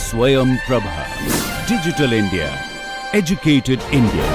Swayam Prabha. Digital India. Educated India.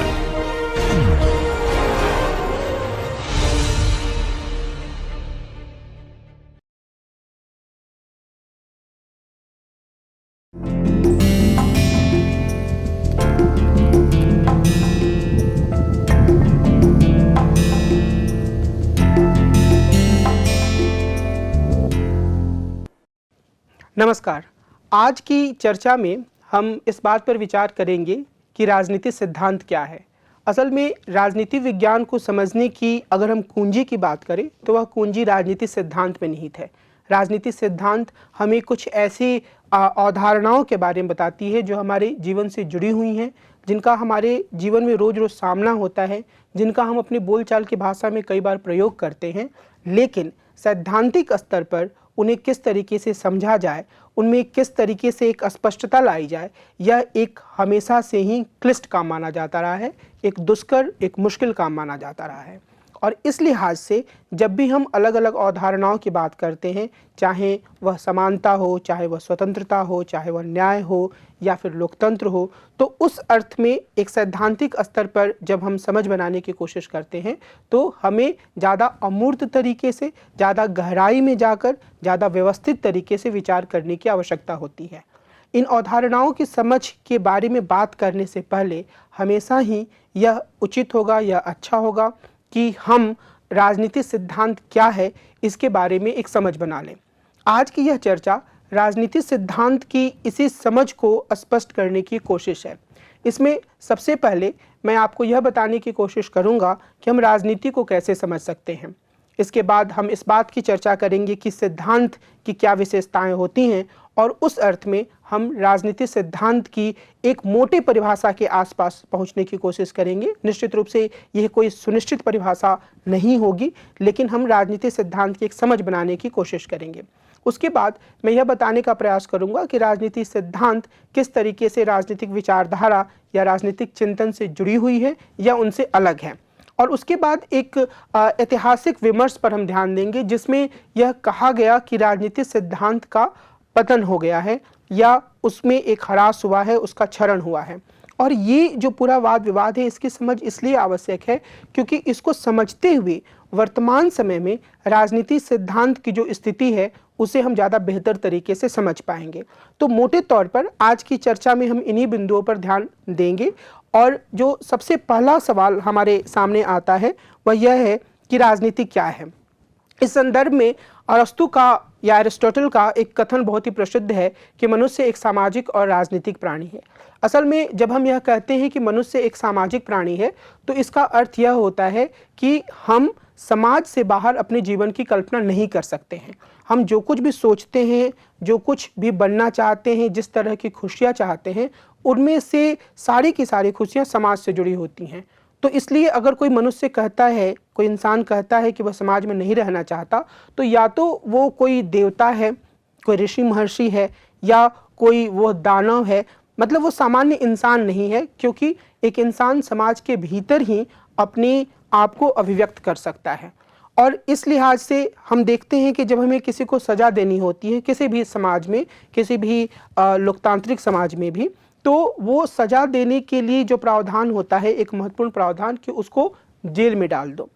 नमस्कार। आज की चर्चा में हम इस बात पर विचार करेंगे कि राजनीतिक सिद्धांत क्या है। असल में राजनीति विज्ञान को समझने की अगर हम कुंजी की बात करें तो वह कुंजी राजनीतिक सिद्धांत में निहित है। राजनीतिक सिद्धांत हमें कुछ ऐसी अवधारणाओं के बारे में बताती है जो हमारे जीवन से जुड़ी हुई हैं, जिनका हमारे जीवन में रोज़ रोज़ सामना होता है, जिनका हम अपनी बोलचाल की भाषा में कई बार प्रयोग करते हैं, लेकिन सैद्धांतिक स्तर पर उन्हें किस तरीके से समझा जाए, उनमें किस तरीके से एक स्पष्टता लाई जाए, यह एक हमेशा से ही क्लिष्ट काम माना जाता रहा है, एक दुष्कर, एक मुश्किल काम माना जाता रहा है। और इस लिहाज से जब भी हम अलग अलग अवधारणाओं की बात करते हैं, चाहे वह समानता हो, चाहे वह स्वतंत्रता हो, चाहे वह न्याय हो या फिर लोकतंत्र हो, तो उस अर्थ में एक सैद्धांतिक स्तर पर जब हम समझ बनाने की कोशिश करते हैं तो हमें ज़्यादा अमूर्त तरीके से, ज़्यादा गहराई में जाकर, ज़्यादा व्यवस्थित तरीके से विचार करने की आवश्यकता होती है। इन अवधारणाओं की समझ के बारे में बात करने से पहले हमेशा ही यह उचित होगा, यह अच्छा होगा कि हम राजनीतिक सिद्धांत क्या है इसके बारे में एक समझ बना लें। आज की यह चर्चा राजनीतिक सिद्धांत की इसी समझ को स्पष्ट करने की कोशिश है। इसमें सबसे पहले मैं आपको यह बताने की कोशिश करूंगा कि हम राजनीति को कैसे समझ सकते हैं। इसके बाद हम इस बात की चर्चा करेंगे कि सिद्धांत की क्या विशेषताएं होती हैं और उस अर्थ में हम राजनीतिक सिद्धांत की एक मोटे परिभाषा के आसपास पहुंचने की कोशिश करेंगे। निश्चित रूप से यह कोई सुनिश्चित परिभाषा नहीं होगी, लेकिन हम राजनीतिक सिद्धांत की एक समझ बनाने की कोशिश करेंगे। उसके बाद मैं यह बताने का प्रयास करूंगा कि राजनीतिक सिद्धांत किस तरीके से राजनीतिक विचारधारा या राजनीतिक चिंतन से जुड़ी हुई है या उनसे अलग है। और उसके बाद एक ऐतिहासिक विमर्श पर हम ध्यान देंगे, जिसमें यह कहा गया कि राजनीतिक सिद्धांत का पतन हो गया है या उसमें एक ह्रास हुआ है, उसका क्षरण हुआ है। और ये जो पूरा वाद विवाद है, इसकी समझ इसलिए आवश्यक है क्योंकि इसको समझते हुए वर्तमान समय में राजनीतिक सिद्धांत की जो स्थिति है उसे हम ज़्यादा बेहतर तरीके से समझ पाएंगे। तो मोटे तौर पर आज की चर्चा में हम इन्हीं बिंदुओं पर ध्यान देंगे। और जो सबसे पहला सवाल हमारे सामने आता है वह यह है कि राजनीति क्या है। इस संदर्भ में अरस्तु का या एरिस्टोटल का एक कथन बहुत ही प्रसिद्ध है कि मनुष्य एक सामाजिक और राजनीतिक प्राणी है। असल में जब हम यह कहते हैं कि मनुष्य एक सामाजिक प्राणी है तो इसका अर्थ यह होता है कि हम समाज से बाहर अपने जीवन की कल्पना नहीं कर सकते हैं। हम जो कुछ भी सोचते हैं, जो कुछ भी बनना चाहते हैं, जिस तरह की खुशियाँ चाहते हैं, उनमें से सारी की सारी खुशियाँ समाज से जुड़ी होती हैं। तो इसलिए अगर कोई मनुष्य कहता है, कोई इंसान कहता है कि वह समाज में नहीं रहना चाहता, तो या तो वो कोई देवता है, कोई ऋषि महर्षि है, या कोई वो दानव है, मतलब वो सामान्य इंसान नहीं है, क्योंकि एक इंसान समाज के भीतर ही अपने आप को अभिव्यक्त कर सकता है। और इस लिहाज से हम देखते हैं कि जब हमें किसी को सज़ा देनी होती है, किसी भी समाज में, किसी भी लोकतांत्रिक समाज में भी, तो वो सज़ा देने के लिए जो प्रावधान होता है, एक महत्वपूर्ण प्रावधान कि उसको जेल में डाल दो,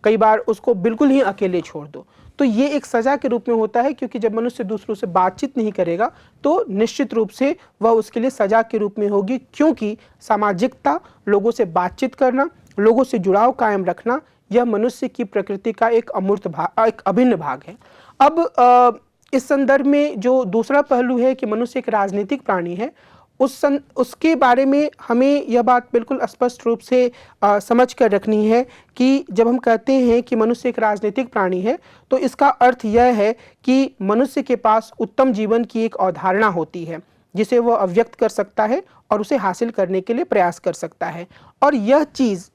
कई बार उसको बिल्कुल ही अकेले छोड़ दो। तो ये एक सज़ा के रूप में होता है, क्योंकि जब मनुष्य दूसरों से बातचीत नहीं करेगा तो निश्चित रूप से वह उसके लिए सज़ा के रूप में होगी, क्योंकि सामाजिकता, लोगों से बातचीत करना, लोगों से जुड़ाव कायम रखना, यह मनुष्य की प्रकृति का एक अमूर्त भाग, एक अभिन्न भाग है। अब इस संदर्भ में जो दूसरा पहलू है कि मनुष्य एक राजनीतिक प्राणी है, उसके बारे में हमें यह बात बिल्कुल स्पष्ट रूप से समझ कर रखनी है कि जब हम कहते हैं कि मनुष्य एक राजनीतिक प्राणी है तो इसका अर्थ यह है कि मनुष्य के पास उत्तम जीवन की एक अवधारणा होती है जिसे वह अभिव्यक्त कर सकता है और उसे हासिल करने के लिए प्रयास कर सकता है। और यह चीज़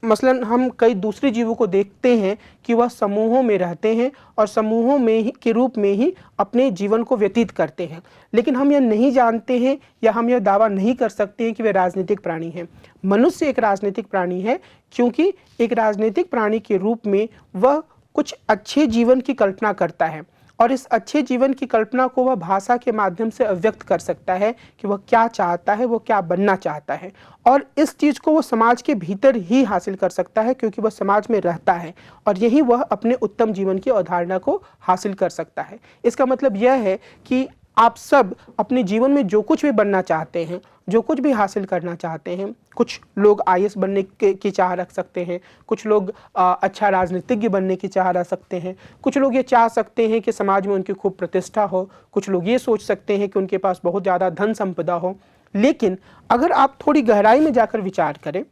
मसलन हम कई दूसरे जीवों को देखते हैं कि वह समूहों में रहते हैं और समूहों में ही के रूप में ही अपने जीवन को व्यतीत करते हैं, लेकिन हम यह नहीं जानते हैं या हम यह दावा नहीं कर सकते हैं कि वे राजनीतिक प्राणी हैं। मनुष्य एक राजनीतिक प्राणी है क्योंकि एक राजनीतिक प्राणी के रूप में वह कुछ अच्छे जीवन की कल्पना करता है और इस अच्छे जीवन की कल्पना को वह भाषा के माध्यम से अभिव्यक्त कर सकता है कि वह क्या चाहता है, वो क्या बनना चाहता है। और इस चीज़ को वो समाज के भीतर ही हासिल कर सकता है क्योंकि वह समाज में रहता है और यही वह अपने उत्तम जीवन की अवधारणा को हासिल कर सकता है। इसका मतलब यह है कि आप सब अपने जीवन में जो कुछ भी बनना चाहते हैं, जो कुछ भी हासिल करना चाहते हैं, कुछ लोग आईएएस बनने की चाह रख सकते हैं, कुछ लोग अच्छा राजनीतिज्ञ बनने की चाह रख सकते हैं, कुछ लोग ये चाह सकते हैं कि समाज में उनकी खूब प्रतिष्ठा हो, कुछ लोग ये सोच सकते हैं कि उनके पास बहुत ज़्यादा धन संपदा हो। लेकिन अगर आप थोड़ी गहराई में जाकर विचार करें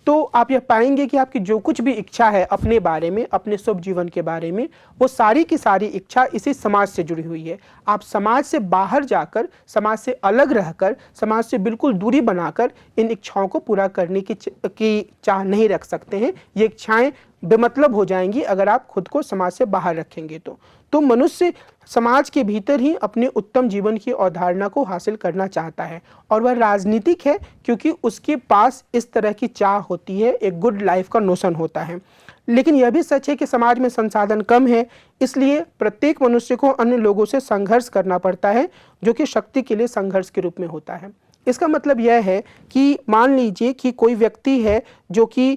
तो आप यह पाएंगे कि आपकी जो कुछ भी इच्छा है अपने बारे में, अपने शुभ जीवन के बारे में, वो सारी की सारी इच्छा इसी समाज से जुड़ी हुई है। आप समाज से बाहर जाकर, समाज से अलग रहकर, समाज से बिल्कुल दूरी बनाकर इन इच्छाओं को पूरा करने की चाह नहीं रख सकते हैं। ये इच्छाएं बेमतलब हो जाएंगी अगर आप खुद को समाज से बाहर रखेंगे तो मनुष्य समाज के भीतर ही अपने उत्तम जीवन की अवधारणा को हासिल करना चाहता है और वह राजनीतिक है क्योंकि उसके पास इस तरह की चाह होती है, एक गुड लाइफ का नोशन होता है। लेकिन यह भी सच है कि समाज में संसाधन कम है, इसलिए प्रत्येक मनुष्य को अन्य लोगों से संघर्ष करना पड़ता है जो कि शक्ति के लिए संघर्ष के रूप में होता है। इसका मतलब यह है कि मान लीजिए कि कोई व्यक्ति है जो कि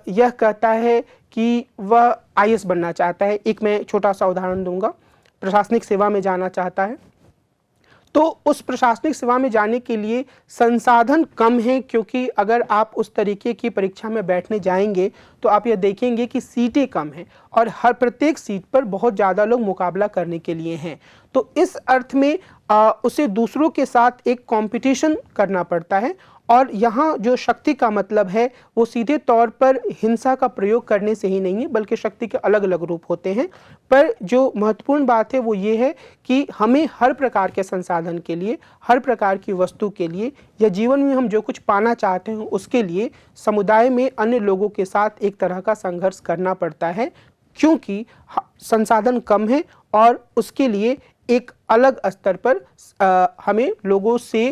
यह कहता है कि वह आईएएस बनना चाहता है। एक मैं छोटा सा उदाहरण दूंगा, प्रशासनिक सेवा में जाना चाहता है। तो उस प्रशासनिक सेवा में जाने के लिए संसाधन कम है क्योंकि अगर आप उस तरीके की परीक्षा में बैठने जाएंगे तो आप ये देखेंगे कि सीटें कम हैं और हर प्रत्येक सीट पर बहुत ज़्यादा लोग मुकाबला करने के लिए हैं। तो इस अर्थ में उसे दूसरों के साथ एक कंपटीशन करना पड़ता है और यहाँ जो शक्ति का मतलब है वो सीधे तौर पर हिंसा का प्रयोग करने से ही नहीं है, बल्कि शक्ति के अलग अलग रूप होते हैं। पर जो महत्वपूर्ण बात है वो ये है कि हमें हर प्रकार के संसाधन के लिए, हर प्रकार की वस्तु के लिए या जीवन में हम जो कुछ पाना चाहते हैं उसके लिए समुदाय में अन्य लोगों के साथ एक तरह का संघर्ष करना पड़ता है क्योंकि संसाधन कम है और उसके लिए एक अलग स्तर पर हमें लोगों से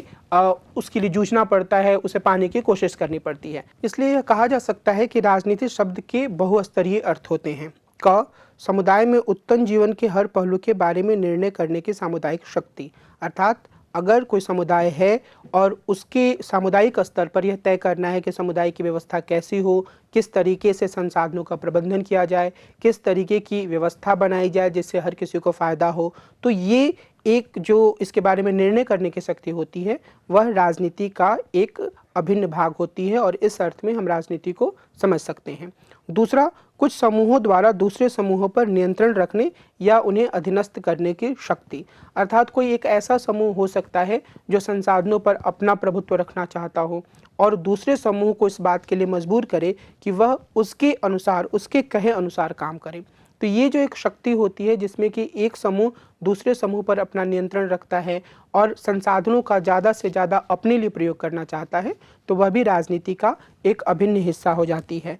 उसके लिए जूझना पड़ता है, उसे पाने की कोशिश करनी पड़ती है। इसलिए यह कहा जा सकता है कि राजनीति शब्द के बहुस्तरीय अर्थ होते हैं। क, समुदाय में उत्तम जीवन के हर पहलू के बारे में निर्णय करने की सामुदायिक शक्ति, अर्थात अगर कोई समुदाय है और उसके सामुदायिक स्तर पर यह तय करना है कि समुदाय की व्यवस्था कैसी हो, किस तरीके से संसाधनों का प्रबंधन किया जाए, किस तरीके की व्यवस्था बनाई जाए जिससे हर किसी को फ़ायदा हो, तो ये एक जो इसके बारे में निर्णय करने की शक्ति होती है वह राजनीति का एक अभिन्न भाग होती है और इस अर्थ में हम राजनीति को समझ सकते हैं। दूसरा, कुछ समूहों द्वारा दूसरे समूहों पर नियंत्रण रखने या उन्हें अधीनस्थ करने की शक्ति, अर्थात कोई एक ऐसा समूह हो सकता है जो संसाधनों पर अपना प्रभुत्व रखना चाहता हो और दूसरे समूह को इस बात के लिए मजबूर करे कि वह उसके अनुसार, उसके कहे अनुसार काम करे। तो ये जो एक शक्ति होती है जिसमें कि एक समूह दूसरे समूह पर अपना नियंत्रण रखता है और संसाधनों का ज़्यादा से ज़्यादा अपने लिए प्रयोग करना चाहता है, तो वह भी राजनीति का एक अभिन्न हिस्सा हो जाती है।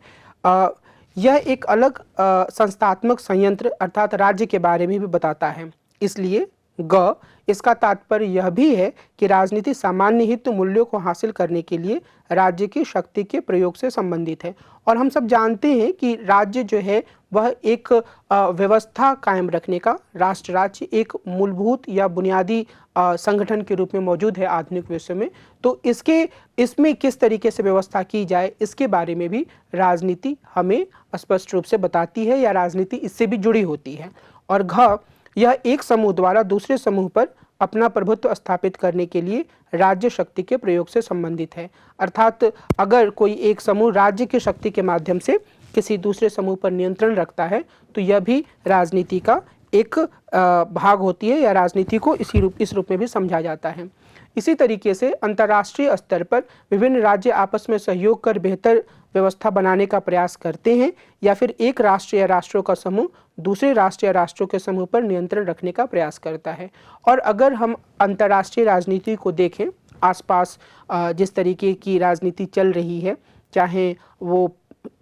यह एक अलग संस्थात्मक संयंत्र अर्थात राज्य के बारे में भी बताता है। इसलिए ग, इसका तात्पर्य यह भी है कि राजनीति सामान्य हित मूल्यों को हासिल करने के लिए राज्य की शक्ति के प्रयोग से संबंधित है। और हम सब जानते हैं कि राज्य जो है वह एक व्यवस्था कायम रखने का, राष्ट्र राज्य एक मूलभूत या बुनियादी संगठन के रूप में मौजूद है आधुनिक विश्व में। तो इसमें किस तरीके से व्यवस्था की जाए इसके बारे में भी राजनीति हमें स्पष्ट रूप से बताती है या राजनीति इससे भी जुड़ी होती है। और घ, यह एक समूह द्वारा दूसरे समूह पर अपना प्रभुत्व स्थापित करने के लिए राज्य शक्ति के प्रयोग से संबंधित है। अर्थात अगर कोई एक समूह राज्य की शक्ति के माध्यम से किसी दूसरे समूह पर नियंत्रण रखता है तो यह भी राजनीति का एक भाग होती है या राजनीति को इस रूप में भी समझा जाता है। इसी तरीके से अंतर्राष्ट्रीय स्तर पर विभिन्न राज्य आपस में सहयोग कर बेहतर व्यवस्था बनाने का प्रयास करते हैं या फिर एक राष्ट्र या राष्ट्रों का समूह दूसरे राष्ट्र या राष्ट्रों के समूह पर नियंत्रण रखने का प्रयास करता है। और अगर हम अंतर्राष्ट्रीय राजनीति को देखें, आसपास जिस तरीके की राजनीति चल रही है, चाहे वो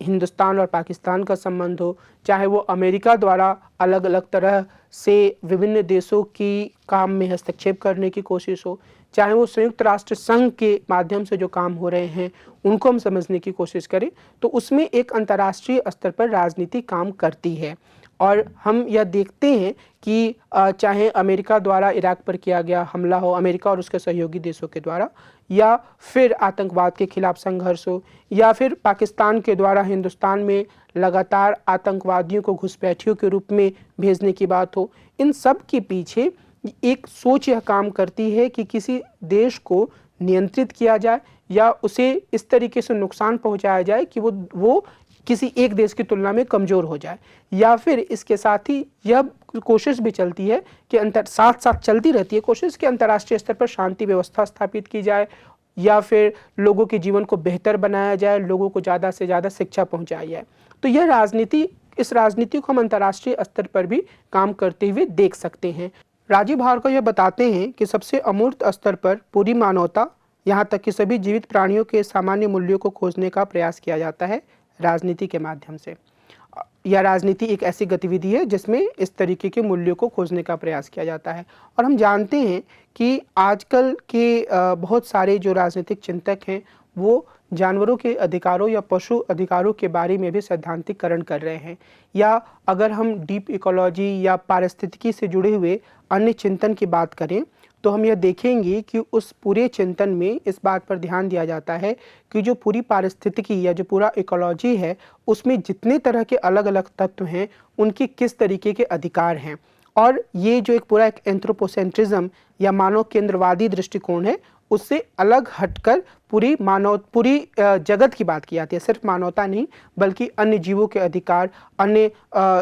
हिंदुस्तान और पाकिस्तान का संबंध हो, चाहे वो अमेरिका द्वारा अलग अलग तरह से विभिन्न देशों की काम में हस्तक्षेप करने की कोशिश हो, चाहे वो संयुक्त राष्ट्र संघ के माध्यम से जो काम हो रहे हैं उनको हम समझने की कोशिश करें, तो उसमें एक अंतर्राष्ट्रीय स्तर पर राजनीति काम करती है। और हम यह देखते हैं कि चाहे अमेरिका द्वारा इराक पर किया गया हमला हो, अमेरिका और उसके सहयोगी देशों के द्वारा, या फिर आतंकवाद के खिलाफ संघर्ष हो, या फिर पाकिस्तान के द्वारा हिंदुस्तान में लगातार आतंकवादियों को घुसपैठियों के रूप में भेजने की बात हो, इन सब के पीछे एक सोच यह काम करती है कि किसी देश को नियंत्रित किया जाए या उसे इस तरीके से नुकसान पहुंचाया जाए कि वो किसी एक देश की तुलना में कमज़ोर हो जाए, या फिर इसके साथ ही यह कोशिश भी चलती है कि साथ साथ चलती रहती है कोशिश कि अंतर्राष्ट्रीय स्तर पर शांति व्यवस्था स्थापित की जाए, या फिर लोगों के जीवन को बेहतर बनाया जाए, लोगों को ज़्यादा से ज़्यादा शिक्षा पहुंचाई जाए। तो यह राजनीति, इस राजनीति को हम अंतर्राष्ट्रीय स्तर पर भी काम करते हुए देख सकते हैं। राजीव भार्गव यह बताते हैं कि सबसे अमूर्त स्तर पर पूरी मानवता, यहाँ तक कि सभी जीवित प्राणियों के सामान्य मूल्यों को खोजने का प्रयास किया जाता है राजनीति के माध्यम से। यह राजनीति एक ऐसी गतिविधि है जिसमें इस तरीके के मूल्यों को खोजने का प्रयास किया जाता है। और हम जानते हैं कि आजकल के बहुत सारे जो राजनीतिक चिंतक हैं वो जानवरों के अधिकारों या पशु अधिकारों के बारे में भी सैद्धांतिकरण कर रहे हैं, या अगर हम डीप इकोलॉजी या पारिस्थितिकी से जुड़े हुए अन्य चिंतन की बात करें तो हम यह देखेंगे कि उस पूरे चिंतन में इस बात पर ध्यान दिया जाता है कि जो पूरी पारिस्थितिकी या जो पूरा इकोलॉजी है उसमें जितने तरह के अलग अलग तत्व हैं उनके किस तरीके के अधिकार हैं। और ये जो एक पूरा एक एंथ्रोपोसेंट्रिज्म या मानव केंद्रवादी दृष्टिकोण है उससे अलग हटकर पूरी जगत की बात की जाती है, सिर्फ मानवता नहीं बल्कि अन्य जीवों के अधिकार, अन्य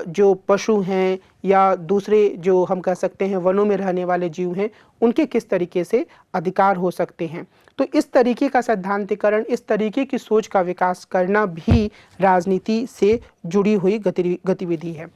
जो पशु हैं या दूसरे जो हम कह सकते हैं वनों में रहने वाले जीव हैं उनके किस तरीके से अधिकार हो सकते हैं। तो इस तरीके का सैद्धांतिकरण, इस तरीके की सोच का विकास करना भी राजनीति से जुड़ी हुई गतिविधि है।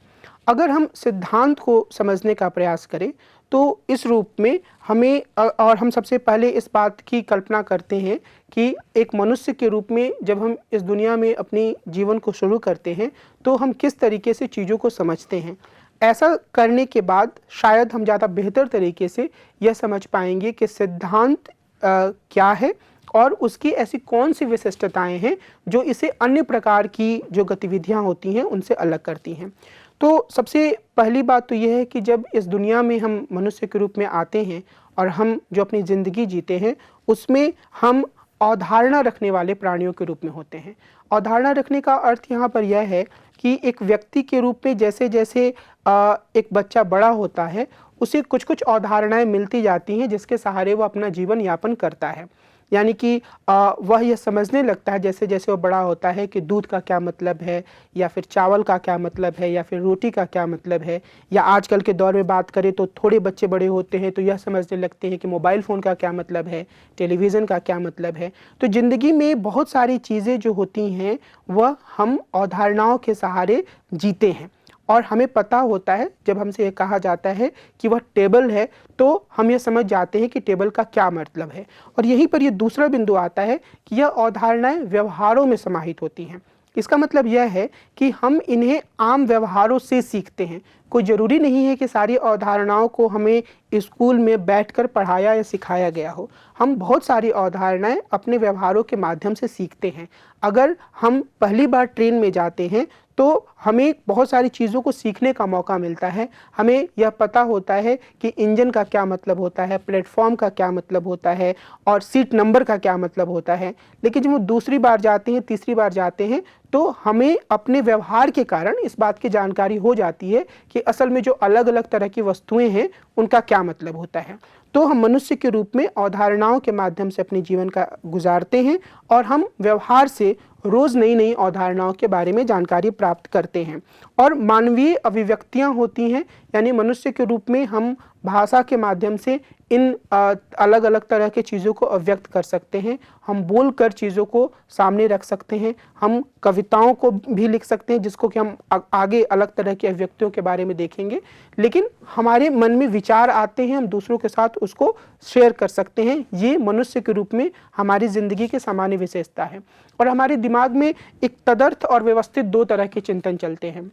अगर हम सिद्धांत को समझने का प्रयास करें तो इस रूप में हमें और हम सबसे पहले इस बात की कल्पना करते हैं कि एक मनुष्य के रूप में जब हम इस दुनिया में अपनी जीवन को शुरू करते हैं तो हम किस तरीके से चीज़ों को समझते हैं। ऐसा करने के बाद शायद हम ज़्यादा बेहतर तरीके से यह समझ पाएंगे कि सिद्धांत क्या है और उसकी ऐसी कौन सी विशिष्टताएं हैं जो इसे अन्य प्रकार की जो गतिविधियां होती हैं उनसे अलग करती हैं। तो सबसे पहली बात तो यह है कि जब इस दुनिया में हम मनुष्य के रूप में आते हैं और हम जो अपनी ज़िंदगी जीते हैं उसमें हम अवधारणा रखने वाले प्राणियों के रूप में होते हैं। अवधारणा रखने का अर्थ यहाँ पर यह है कि एक व्यक्ति के रूप में जैसे जैसे एक बच्चा बड़ा होता है उसे कुछ कुछ अवधारणाएं मिलती जाती हैं जिसके सहारे वो अपना जीवन यापन करता है। यानी कि वह यह समझने लगता है जैसे जैसे वो बड़ा होता है कि दूध का क्या मतलब है, या फिर चावल का क्या मतलब है, या फिर रोटी का क्या मतलब है, या आजकल के दौर में बात करें तो थोड़े बच्चे बड़े होते हैं तो यह समझने लगते हैं कि मोबाइल फ़ोन का क्या मतलब है, टेलीविज़न का क्या मतलब है। तो ज़िंदगी में बहुत सारी चीज़ें जो होती हैं वह हम अवधारणाओं के सहारे जीते हैं। और हमें पता होता है जब हमसे ये कहा जाता है कि वह टेबल है तो हम ये समझ जाते हैं कि टेबल का क्या मतलब है। और यहीं पर ये दूसरा बिंदु आता है कि यह अवधारणाएं व्यवहारों में समाहित होती हैं। इसका मतलब यह है कि हम इन्हें आम व्यवहारों से सीखते हैं। कोई ज़रूरी नहीं है कि सारी अवधारणाओं को हमें स्कूल में बैठकर पढ़ाया या सिखाया गया हो। हम बहुत सारी अवधारणाएं अपने व्यवहारों के माध्यम से सीखते हैं। अगर हम पहली बार ट्रेन में जाते हैं तो हमें बहुत सारी चीज़ों को सीखने का मौका मिलता है। हमें यह पता होता है कि इंजन का क्या मतलब होता है, प्लेटफॉर्म का क्या मतलब होता है और सीट नंबर का क्या मतलब होता है। लेकिन जब हम दूसरी बार जाते हैं, तीसरी बार जाते हैं तो हमें अपने व्यवहार के कारण इस बात की जानकारी हो जाती है कि असल में जो अलग अलग तरह की वस्तुएं हैं उनका क्या मतलब होता है। तो हम मनुष्य के रूप में अवधारणाओं के माध्यम से अपने जीवन का गुजारते हैं और हम व्यवहार से रोज़ नई नई अवधारणाओं के बारे में जानकारी प्राप्त करते हैं। और मानवीय अभिव्यक्तियां होती हैं, यानी मनुष्य के रूप में हम भाषा के माध्यम से इन अलग अलग तरह के चीज़ों को अभिव्यक्त कर सकते हैं। हम बोलकर चीज़ों को सामने रख सकते हैं। हम कविताओं को भी लिख सकते हैं जिसको कि हम आगे अलग तरह की अभिव्यक्तियों के बारे में देखेंगे। लेकिन हमारे मन में विचार आते हैं, हम दूसरों के साथ उसको शेयर कर सकते हैं। ये मनुष्य के रूप में हमारी ज़िंदगी की सामान्य विशेषता है। और हमारे दिमाग में एक तदर्थ और व्यवस्थित दो तरह के चिंतन चलते हैं।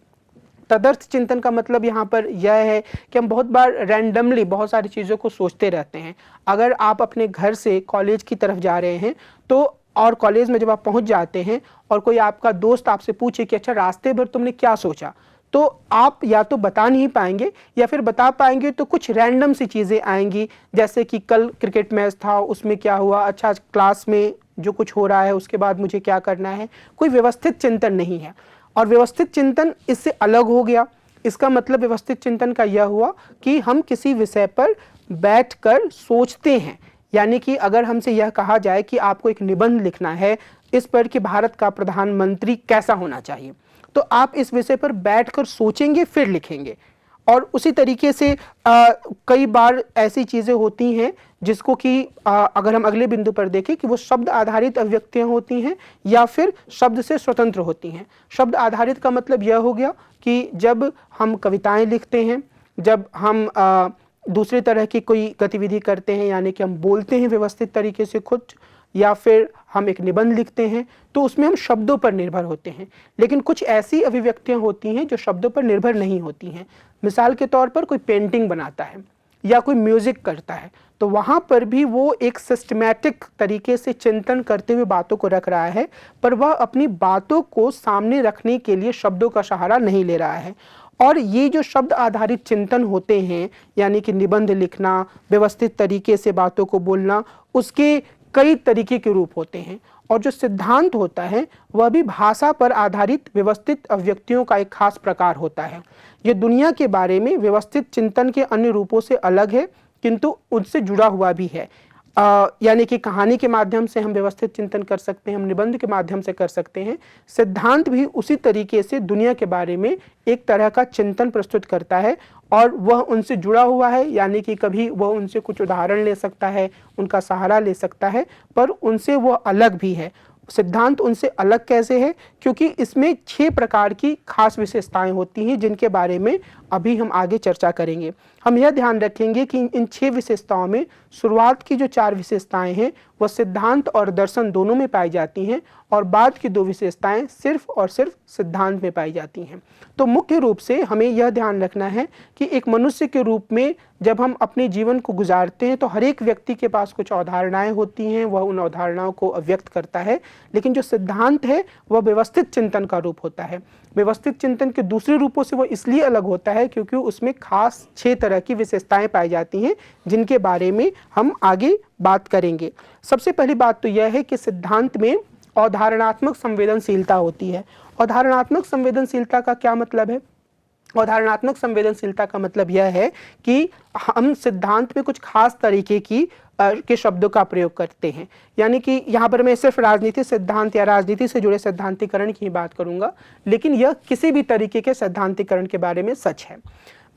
तदर्थ चिंतन का मतलब यहाँ पर यह है कि हम बहुत बार रैंडमली बहुत सारी चीज़ों को सोचते रहते हैं। अगर आप अपने घर से कॉलेज की तरफ जा रहे हैं तो और कॉलेज में जब आप पहुँच जाते हैं और कोई आपका दोस्त आपसे पूछे कि अच्छा रास्ते भर तुमने क्या सोचा, तो आप या तो बता नहीं पाएंगे या फिर बता पाएंगे तो कुछ रैंडम सी चीज़ें आएंगी, जैसे कि कल क्रिकेट मैच था उसमें क्या हुआ, अच्छा क्लास में जो कुछ हो रहा है उसके बाद मुझे क्या करना है। कोई व्यवस्थित चिंतन नहीं है। और व्यवस्थित चिंतन इससे अलग हो गया। इसका मतलब व्यवस्थित चिंतन का यह हुआ कि हम किसी विषय पर बैठकर सोचते हैं। यानी कि अगर हमसे यह कहा जाए कि आपको एक निबंध लिखना है इस पर कि भारत का प्रधानमंत्री कैसा होना चाहिए, तो आप इस विषय पर बैठकर सोचेंगे फिर लिखेंगे। और उसी तरीके से कई बार ऐसी चीज़ें होती हैं जिसको कि अगर हम अगले बिंदु पर देखें कि वो शब्द आधारित अभिव्यक्तियाँ होती हैं या फिर शब्द से स्वतंत्र होती हैं। शब्द आधारित का मतलब यह हो गया कि जब हम कविताएं लिखते हैं, जब हम दूसरे तरह की कोई गतिविधि करते हैं, यानी कि हम बोलते हैं व्यवस्थित तरीके से खुद, या फिर हम एक निबंध लिखते हैं, तो उसमें हम शब्दों पर निर्भर होते हैं। लेकिन कुछ ऐसी अभिव्यक्तियां होती हैं जो शब्दों पर निर्भर नहीं होती हैं। मिसाल के तौर पर कोई पेंटिंग बनाता है या कोई म्यूजिक करता है, तो वहाँ पर भी वो एक सिस्टमैटिक तरीके से चिंतन करते हुए बातों को रख रहा है, पर वह अपनी बातों को सामने रखने के लिए शब्दों का सहारा नहीं ले रहा है। और ये जो शब्द आधारित चिंतन होते हैं, यानी कि निबंध लिखना, व्यवस्थित तरीके से बातों को बोलना, उसके कई तरीके के रूप होते हैं। और जो सिद्धांत होता है वह भी भाषा पर आधारित व्यवस्थित अभिव्यक्तियों का एक खास प्रकार होता है। ये दुनिया के बारे में व्यवस्थित चिंतन के अन्य रूपों से अलग है, किंतु उनसे जुड़ा हुआ भी है। यानी कि कहानी के माध्यम से हम व्यवस्थित चिंतन कर सकते हैं, हम निबंध के माध्यम से कर सकते हैं। सिद्धांत भी उसी तरीके से दुनिया के बारे में एक तरह का चिंतन प्रस्तुत करता है और वह उनसे जुड़ा हुआ है, यानी कि कभी वह उनसे कुछ उदाहरण ले सकता है, उनका सहारा ले सकता है, पर उनसे वह अलग भी है। सिद्धांत उनसे अलग कैसे है? क्योंकि इसमें 6 प्रकार की खास विशेषताएं होती हैं जिनके बारे में अभी हम आगे चर्चा करेंगे। हम यह ध्यान रखेंगे कि इन 6 विशेषताओं में शुरुआत की जो 4 विशेषताएं हैं वह सिद्धांत और दर्शन दोनों में पाई जाती हैं और बाद की 2 विशेषताएं सिर्फ और सिर्फ सिद्धांत में पाई जाती हैं। तो मुख्य रूप से हमें यह ध्यान रखना है कि एक मनुष्य के रूप में जब हम अपने जीवन को गुजारते हैं तो हर एक व्यक्ति के पास कुछ अवधारणाएं होती हैं, वह उन अवधारणाओं को अव्यक्त करता है। लेकिन जो सिद्धांत है वह व्यवस्थित चिंतन का रूप होता है। व्यवस्थित चिंतन के दूसरे रूपों से वह इसलिए अलग होता है क्योंकि उसमें खास 6 तरह की विशेषताएं पाई जाती हैं जिनके बारे में हम आगे बात करेंगे। सबसे पहली बात तो यह है कि सिद्धांत में अवधारणात्मक संवेदनशीलता होती है। अवधारणात्मक संवेदनशीलता का क्या मतलब है? अवधारणात्मक संवेदनशीलता का मतलब यह है कि हम सिद्धांत में कुछ खास तरीके के शब्दों का प्रयोग करते हैं। यानी कि यहाँ पर मैं सिर्फ राजनीति सिद्धांत या राजनीति से जुड़े सिद्धांतीकरण की ही बात करूँगा, लेकिन यह किसी भी तरीके के सिद्धांतीकरण के बारे में सच है।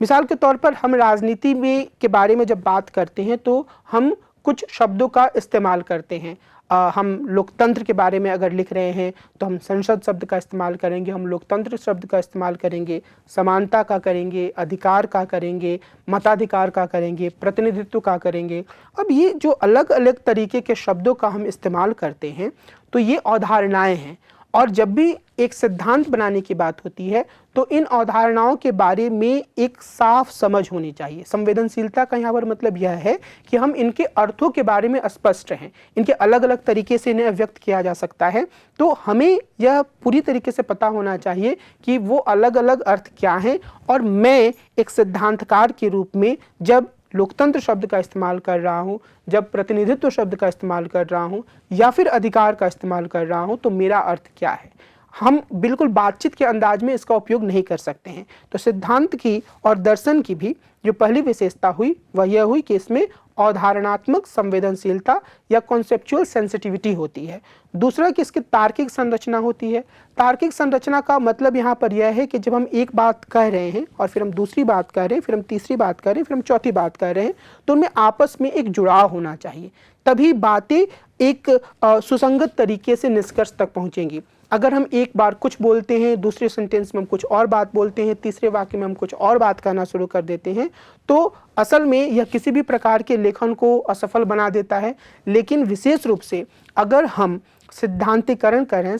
मिसाल के तौर पर हम राजनीति में के बारे में जब बात करते हैं तो हम कुछ शब्दों का इस्तेमाल करते हैं। हम लोकतंत्र के बारे में अगर लिख रहे हैं तो हम संसद शब्द का इस्तेमाल करेंगे, हम लोकतंत्र शब्द का इस्तेमाल करेंगे, समानता का करेंगे, अधिकार का करेंगे, मताधिकार का करेंगे, प्रतिनिधित्व का करेंगे। अब ये जो अलग अलग तरीके के शब्दों का हम इस्तेमाल करते हैं तो ये अवधारणाएं हैं। और जब भी एक सिद्धांत बनाने की बात होती है तो इन अवधारणाओं के बारे में एक साफ समझ होनी चाहिए। संवेदनशीलता का यहाँ पर मतलब यह है कि हम इनके अर्थों के बारे में स्पष्ट हैं, इनके अलग अलग तरीके से इन्हें व्यक्त किया जा सकता है। तो हमें यह पूरी तरीके से पता होना चाहिए कि वो अलग अलग अर्थ क्या हैं। और मैं एक सिद्धांतकार के रूप में जब लोकतंत्र शब्द का इस्तेमाल कर रहा हूँ, जब प्रतिनिधित्व शब्द का इस्तेमाल कर रहा हूँ या फिर अधिकार का इस्तेमाल कर रहा हूँ, तो मेरा अर्थ क्या है? हम बिल्कुल बातचीत के अंदाज में इसका उपयोग नहीं कर सकते हैं। तो सिद्धांत की और दर्शन की भी जो पहली विशेषता हुई वह यह हुई कि इसमें अवधारणात्मक संवेदनशीलता या कॉन्सेप्चुअल सेंसिटिविटी होती है। दूसरा कि इसकी तार्किक संरचना होती है। तार्किक संरचना का मतलब यहाँ पर यह है कि जब हम एक बात कह रहे हैं और फिर हम दूसरी बात कह रहे हैं, फिर हम तीसरी बात कह रहे हैं, फिर हम चौथी बात कह रहे हैं, तो उनमें आपस में एक जुड़ाव होना चाहिए, तभी बातें एक सुसंगत तरीके से निष्कर्ष तक पहुँचेंगी। अगर हम एक बार कुछ बोलते हैं, दूसरे सेंटेंस में हम कुछ और बात बोलते हैं, तीसरे वाक्य में हम कुछ और बात कहना शुरू कर देते हैं, तो असल में यह किसी भी प्रकार के लेखन को असफल बना देता है। लेकिन विशेष रूप से अगर हम सिद्धांतीकरण कर रहे हैं,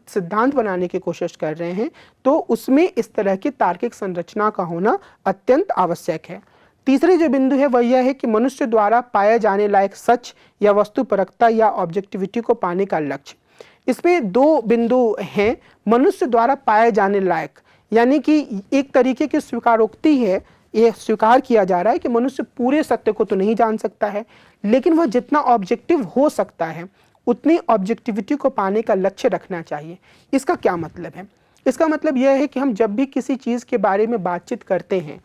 सिद्धांत बनाने की कोशिश कर रहे हैं, तो उसमें इस तरह की तार्किक संरचना का होना अत्यंत आवश्यक है। तीसरे जो बिंदु है वह यह है कि मनुष्य द्वारा पाए जाने लायक सच या वस्तुपरकता या ऑब्जेक्टिविटी को पाने का लक्ष्य। इसमें 2 बिंदु हैं। मनुष्य द्वारा पाए जाने लायक, यानी कि एक तरीके की स्वीकारोक्ति है, ये स्वीकार किया जा रहा है कि मनुष्य पूरे सत्य को तो नहीं जान सकता है, लेकिन वह जितना ऑब्जेक्टिव हो सकता है उतनी ऑब्जेक्टिविटी को पाने का लक्ष्य रखना चाहिए। इसका क्या मतलब है? इसका मतलब यह है कि हम जब भी किसी चीज़ के बारे में बातचीत करते हैं,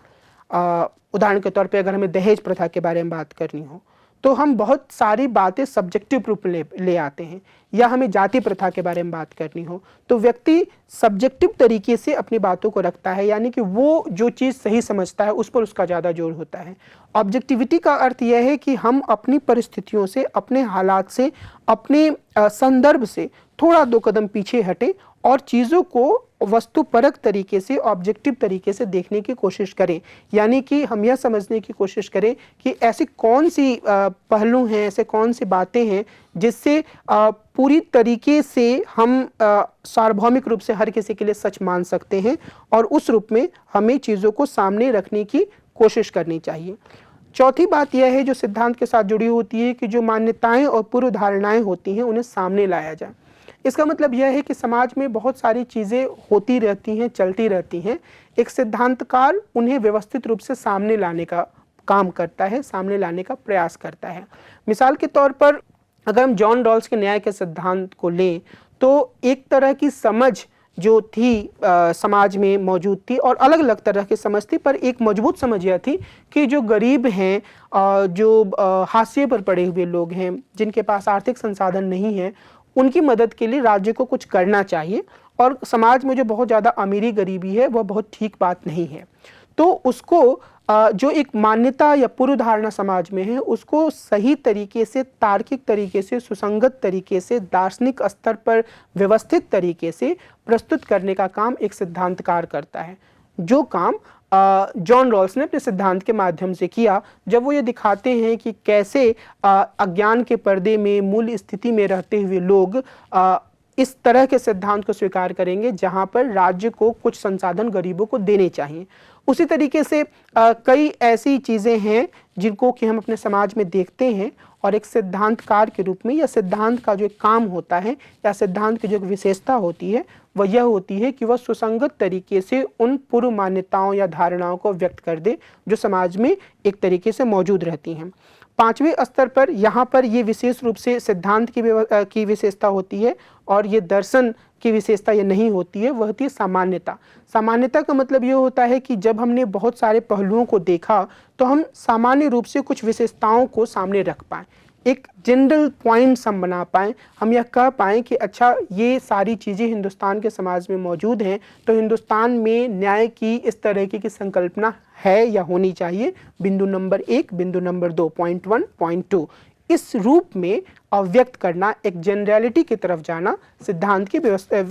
उदाहरण के तौर पे अगर हमें दहेज प्रथा के बारे में बात करनी हो तो हम बहुत सारी बातें सब्जेक्टिव रूप में ले आते हैं, या हमें जाति प्रथा के बारे में बात करनी हो तो व्यक्ति सब्जेक्टिव तरीके से अपनी बातों को रखता है, यानी कि वो जो चीज़ सही समझता है उस पर उसका ज़्यादा जोर होता है। ऑब्जेक्टिविटी का अर्थ यह है कि हम अपनी परिस्थितियों से, अपने हालात से, अपने संदर्भ से थोड़ा दो कदम पीछे हटें और चीज़ों को वस्तुपरक तरीके से, ऑब्जेक्टिव तरीके से देखने की कोशिश करें। यानी कि हम यह समझने की कोशिश करें कि ऐसी कौन सी पहलू हैं, ऐसे कौन सी बातें हैं जिससे पूरी तरीके से हम सार्वभौमिक रूप से हर किसी के लिए सच मान सकते हैं, और उस रूप में हमें चीज़ों को सामने रखने की कोशिश करनी चाहिए। चौथी बात यह है जो सिद्धांत के साथ जुड़ी होती है कि जो मान्यताएं और पूर्व धारणाएं होती हैं उन्हें सामने लाया जाए। इसका मतलब यह है कि समाज में बहुत सारी चीज़ें होती रहती हैं, चलती रहती हैं। एक सिद्धांतकार उन्हें व्यवस्थित रूप से सामने लाने का काम करता है, सामने लाने का प्रयास करता है। मिसाल के तौर पर अगर हम जॉन रॉल्स के न्याय के सिद्धांत को लें तो एक तरह की समझ जो थी समाज में मौजूद थी, और अलग अलग तरह की समझ थी, पर एक मजबूत समझ यह थी कि जो गरीब हैं, जो हाशिए पर पड़े हुए लोग हैं, जिनके पास आर्थिक संसाधन नहीं है, उनकी मदद के लिए राज्य को कुछ करना चाहिए, और समाज में जो बहुत ज़्यादा अमीरी गरीबी है वह बहुत ठीक बात नहीं है। तो उसको जो एक मान्यता या पूर्व धारणा समाज में है उसको सही तरीके से, तार्किक तरीके से, सुसंगत तरीके से, दार्शनिक स्तर पर व्यवस्थित तरीके से प्रस्तुत करने का काम एक सिद्धांतकार करता है, जो काम जॉन रॉल्स ने अपने सिद्धांत के माध्यम से किया, जब वो ये दिखाते हैं कि कैसे अज्ञान के पर्दे में मूल स्थिति में रहते हुए लोग इस तरह के सिद्धांत को स्वीकार करेंगे जहां पर राज्य को कुछ संसाधन गरीबों को देने चाहिए। उसी तरीके से कई ऐसी चीज़ें हैं जिनको कि हम अपने समाज में देखते हैं, और एक सिद्धांतकार के रूप में या सिद्धांत का जो एक काम होता है या सिद्धांत की जो एक विशेषता होती है वह यह होती है कि वह सुसंगत तरीके से उन पूर्व मान्यताओं या धारणाओं को व्यक्त कर दे जो समाज में एक तरीके से मौजूद रहती हैं। पांचवें स्तर पर यहाँ पर ये विशेष रूप से सिद्धांत की विशेषता होती है, और ये दर्शन की विशेषता ये नहीं होती है, वह होती है सामान्यता। सामान्यता का मतलब ये होता है कि जब हमने बहुत सारे पहलुओं को देखा तो हम सामान्य रूप से कुछ विशेषताओं को सामने रख पाएँ, एक जनरल पॉइंट्स हम बना पाएँ, हम यह कह पाएँ कि अच्छा ये सारी चीज़ें हिंदुस्तान के समाज में मौजूद हैं, तो हिंदुस्तान में न्याय की इस तरह की संकल्पना है या होनी चाहिए। बिंदु नंबर 1, बिंदु नंबर 2, पॉइंट 1, पॉइंट 2, इस रूप में अव्यक्त करना, एक जनरलिटी की तरफ जाना सिद्धांत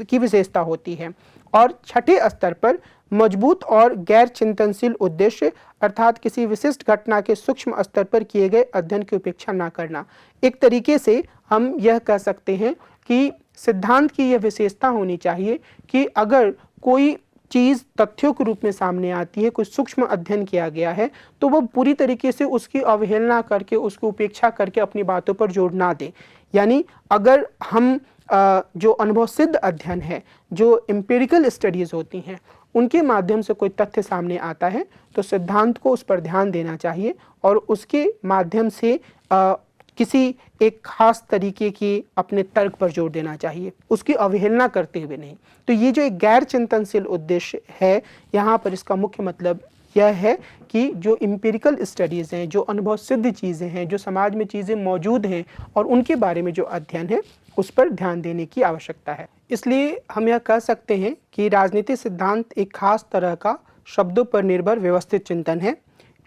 की विशेषता होती है। और छठे स्तर पर मजबूत और गैर चिंतनशील उद्देश्य, अर्थात किसी विशिष्ट घटना के सूक्ष्म स्तर पर किए गए अध्ययन की उपेक्षा न करना। एक तरीके से हम यह कह सकते हैं कि सिद्धांत की यह विशेषता होनी चाहिए कि अगर कोई चीज़ तथ्यों के रूप में सामने आती है, कोई सूक्ष्म अध्ययन किया गया है, तो वह पूरी तरीके से उसकी अवहेलना करके, उसकी उपेक्षा करके अपनी बातों पर जोर ना दे। यानी अगर हम जो अनुभव सिद्ध अध्ययन है, जो एम्पिरिकल स्टडीज़ होती हैं, उनके माध्यम से कोई तथ्य सामने आता है तो सिद्धांत को उस पर ध्यान देना चाहिए और उसके माध्यम से किसी एक खास तरीके की अपने तर्क पर जोर देना चाहिए, उसकी अवहेलना करते हुए नहीं। तो ये जो एक गैर चिंतनशील उद्देश्य है, यहाँ पर इसका मुख्य मतलब यह है कि जो एम्पिरिकल स्टडीज़ हैं, जो अनुभव सिद्ध चीज़ें हैं, जो समाज में चीज़ें मौजूद हैं और उनके बारे में जो अध्ययन है उस पर ध्यान देने की आवश्यकता है। इसलिए हम यह कह सकते हैं कि राजनीतिक सिद्धांत एक खास तरह का शब्दों पर निर्भर व्यवस्थित चिंतन है।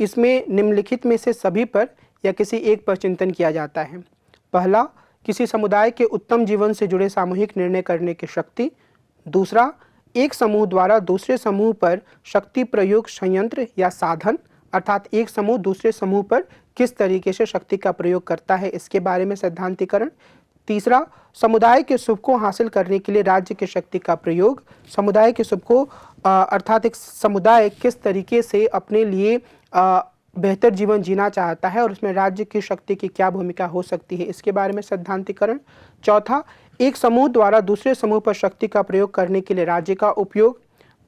इसमें निम्नलिखित में से सभी पर या किसी एक पर चिंतन किया जाता है। पहला, किसी समुदाय के उत्तम जीवन से जुड़े सामूहिक निर्णय करने की शक्ति। दूसरा, एक समूह द्वारा दूसरे समूह पर शक्ति प्रयोग संयंत्र या साधन, अर्थात एक समूह दूसरे समूह पर किस तरीके से शक्ति का प्रयोग करता है, इसके बारे में सिद्धांतीकरण। तीसरा, समुदाय के सुख को हासिल करने के लिए राज्य की शक्ति का प्रयोग। समुदाय के सुख को अर्थात एक समुदाय किस तरीके से अपने लिए बेहतर जीवन जीना चाहता है और उसमें राज्य की शक्ति की क्या भूमिका हो सकती है, इसके बारे में सिद्धांतीकरण। चौथा, एक समूह द्वारा दूसरे समूह पर शक्ति का प्रयोग करने के लिए राज्य का उपयोग।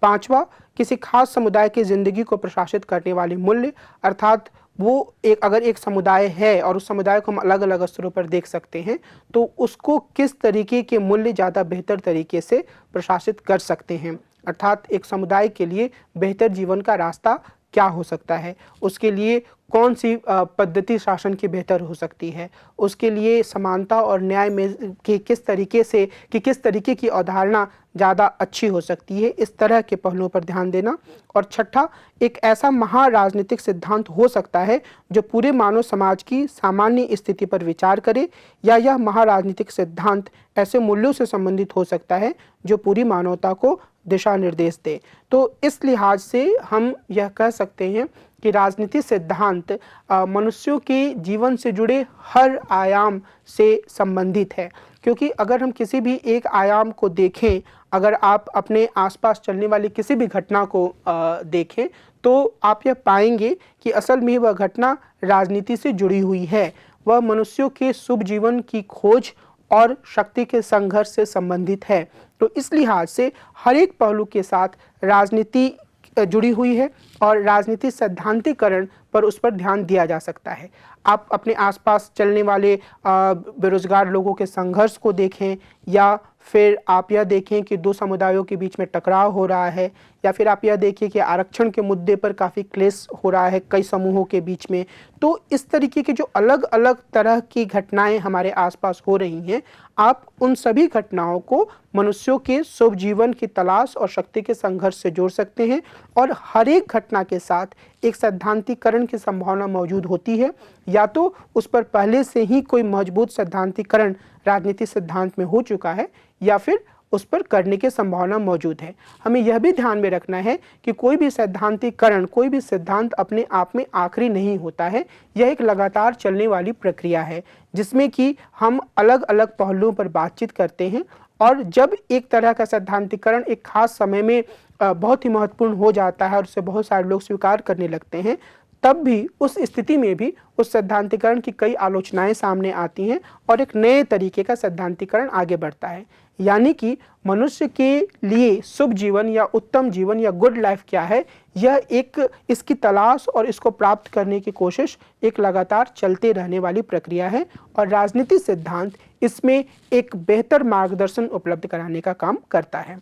पांचवा, किसी खास समुदाय की जिंदगी को प्रशासित करने वाले मूल्य, अर्थात वो अगर एक समुदाय है और उस समुदाय को हम अलग अलग स्तरों पर देख सकते हैं तो उसको किस तरीके के मूल्य ज़्यादा बेहतर तरीके से प्रशासित कर सकते हैं, अर्थात एक समुदाय के लिए बेहतर जीवन का रास्ता क्या हो सकता है, उसके लिए कौन सी पद्धति शासन की बेहतर हो सकती है, उसके लिए समानता और न्याय में किस तरीके की अवधारणा ज़्यादा अच्छी हो सकती है, इस तरह के पहलुओं पर ध्यान देना। और छठा, एक ऐसा महाराजनीतिक सिद्धांत हो सकता है जो पूरे मानव समाज की सामान्य स्थिति पर विचार करे, या यह महाराजनीतिक सिद्धांत ऐसे मूल्यों से संबंधित हो सकता है जो पूरी मानवता को दिशा निर्देश दे। तो इस लिहाज से हम यह कह सकते हैं कि राजनीति सिद्धांत मनुष्यों के जीवन से जुड़े हर आयाम से संबंधित है, क्योंकि अगर हम किसी भी एक आयाम को देखें, अगर आप अपने आसपास चलने वाली किसी भी घटना को देखें तो आप यह पाएंगे कि असल में वह घटना राजनीति से जुड़ी हुई है, वह मनुष्यों के शुभ जीवन की खोज और शक्ति के संघर्ष से संबंधित है। तो इस लिहाज से हर एक पहलू के साथ राजनीति जुड़ी हुई है और राजनीति सैद्धांतिकरण पर उस पर ध्यान दिया जा सकता है। आप अपने आसपास चलने वाले बेरोजगार लोगों के संघर्ष को देखें, या फिर आप यह देखें कि दो समुदायों के बीच में टकराव हो रहा है, या फिर आप यह देखिए कि आरक्षण के मुद्दे पर काफ़ी क्लेश हो रहा है कई समूहों के बीच में। तो इस तरीके की जो अलग अलग तरह की घटनाएं हमारे आसपास हो रही हैं, आप उन सभी घटनाओं को मनुष्यों के शुभ जीवन की तलाश और शक्ति के संघर्ष से जोड़ सकते हैं, और हर एक घटना के साथ एक सैद्धांतिकरण की संभावना मौजूद होती है, या तो उस पर पहले से ही कोई मजबूत सैद्धांतिकरण राजनीति सिद्धांत में हो चुका है, या फिर उस पर करने की संभावना मौजूद है। हमें यह भी ध्यान में रखना है कि कोई भी सैद्धांतिकरण, कोई भी सिद्धांत अपने आप में आखिरी नहीं होता है, यह एक लगातार चलने वाली प्रक्रिया है जिसमें कि हम अलग अलग पहलुओं पर बातचीत करते हैं, और जब एक तरह का सैद्धांतिकरण एक खास समय में बहुत ही महत्वपूर्ण हो जाता है और उसे बहुत सारे लोग स्वीकार करने लगते हैं, तब भी उस स्थिति में भी उस सैद्धांतिकरण की कई आलोचनाएं सामने आती हैं और एक नए तरीके का सैद्धांतिकरण आगे बढ़ता है। यानी कि मनुष्य के लिए शुभ जीवन या उत्तम जीवन या गुड लाइफ क्या है, यह एक इसकी तलाश और इसको प्राप्त करने की कोशिश एक लगातार चलते रहने वाली प्रक्रिया है, और राजनीति सिद्धांत इसमें एक बेहतर मार्गदर्शन उपलब्ध कराने का काम करता है।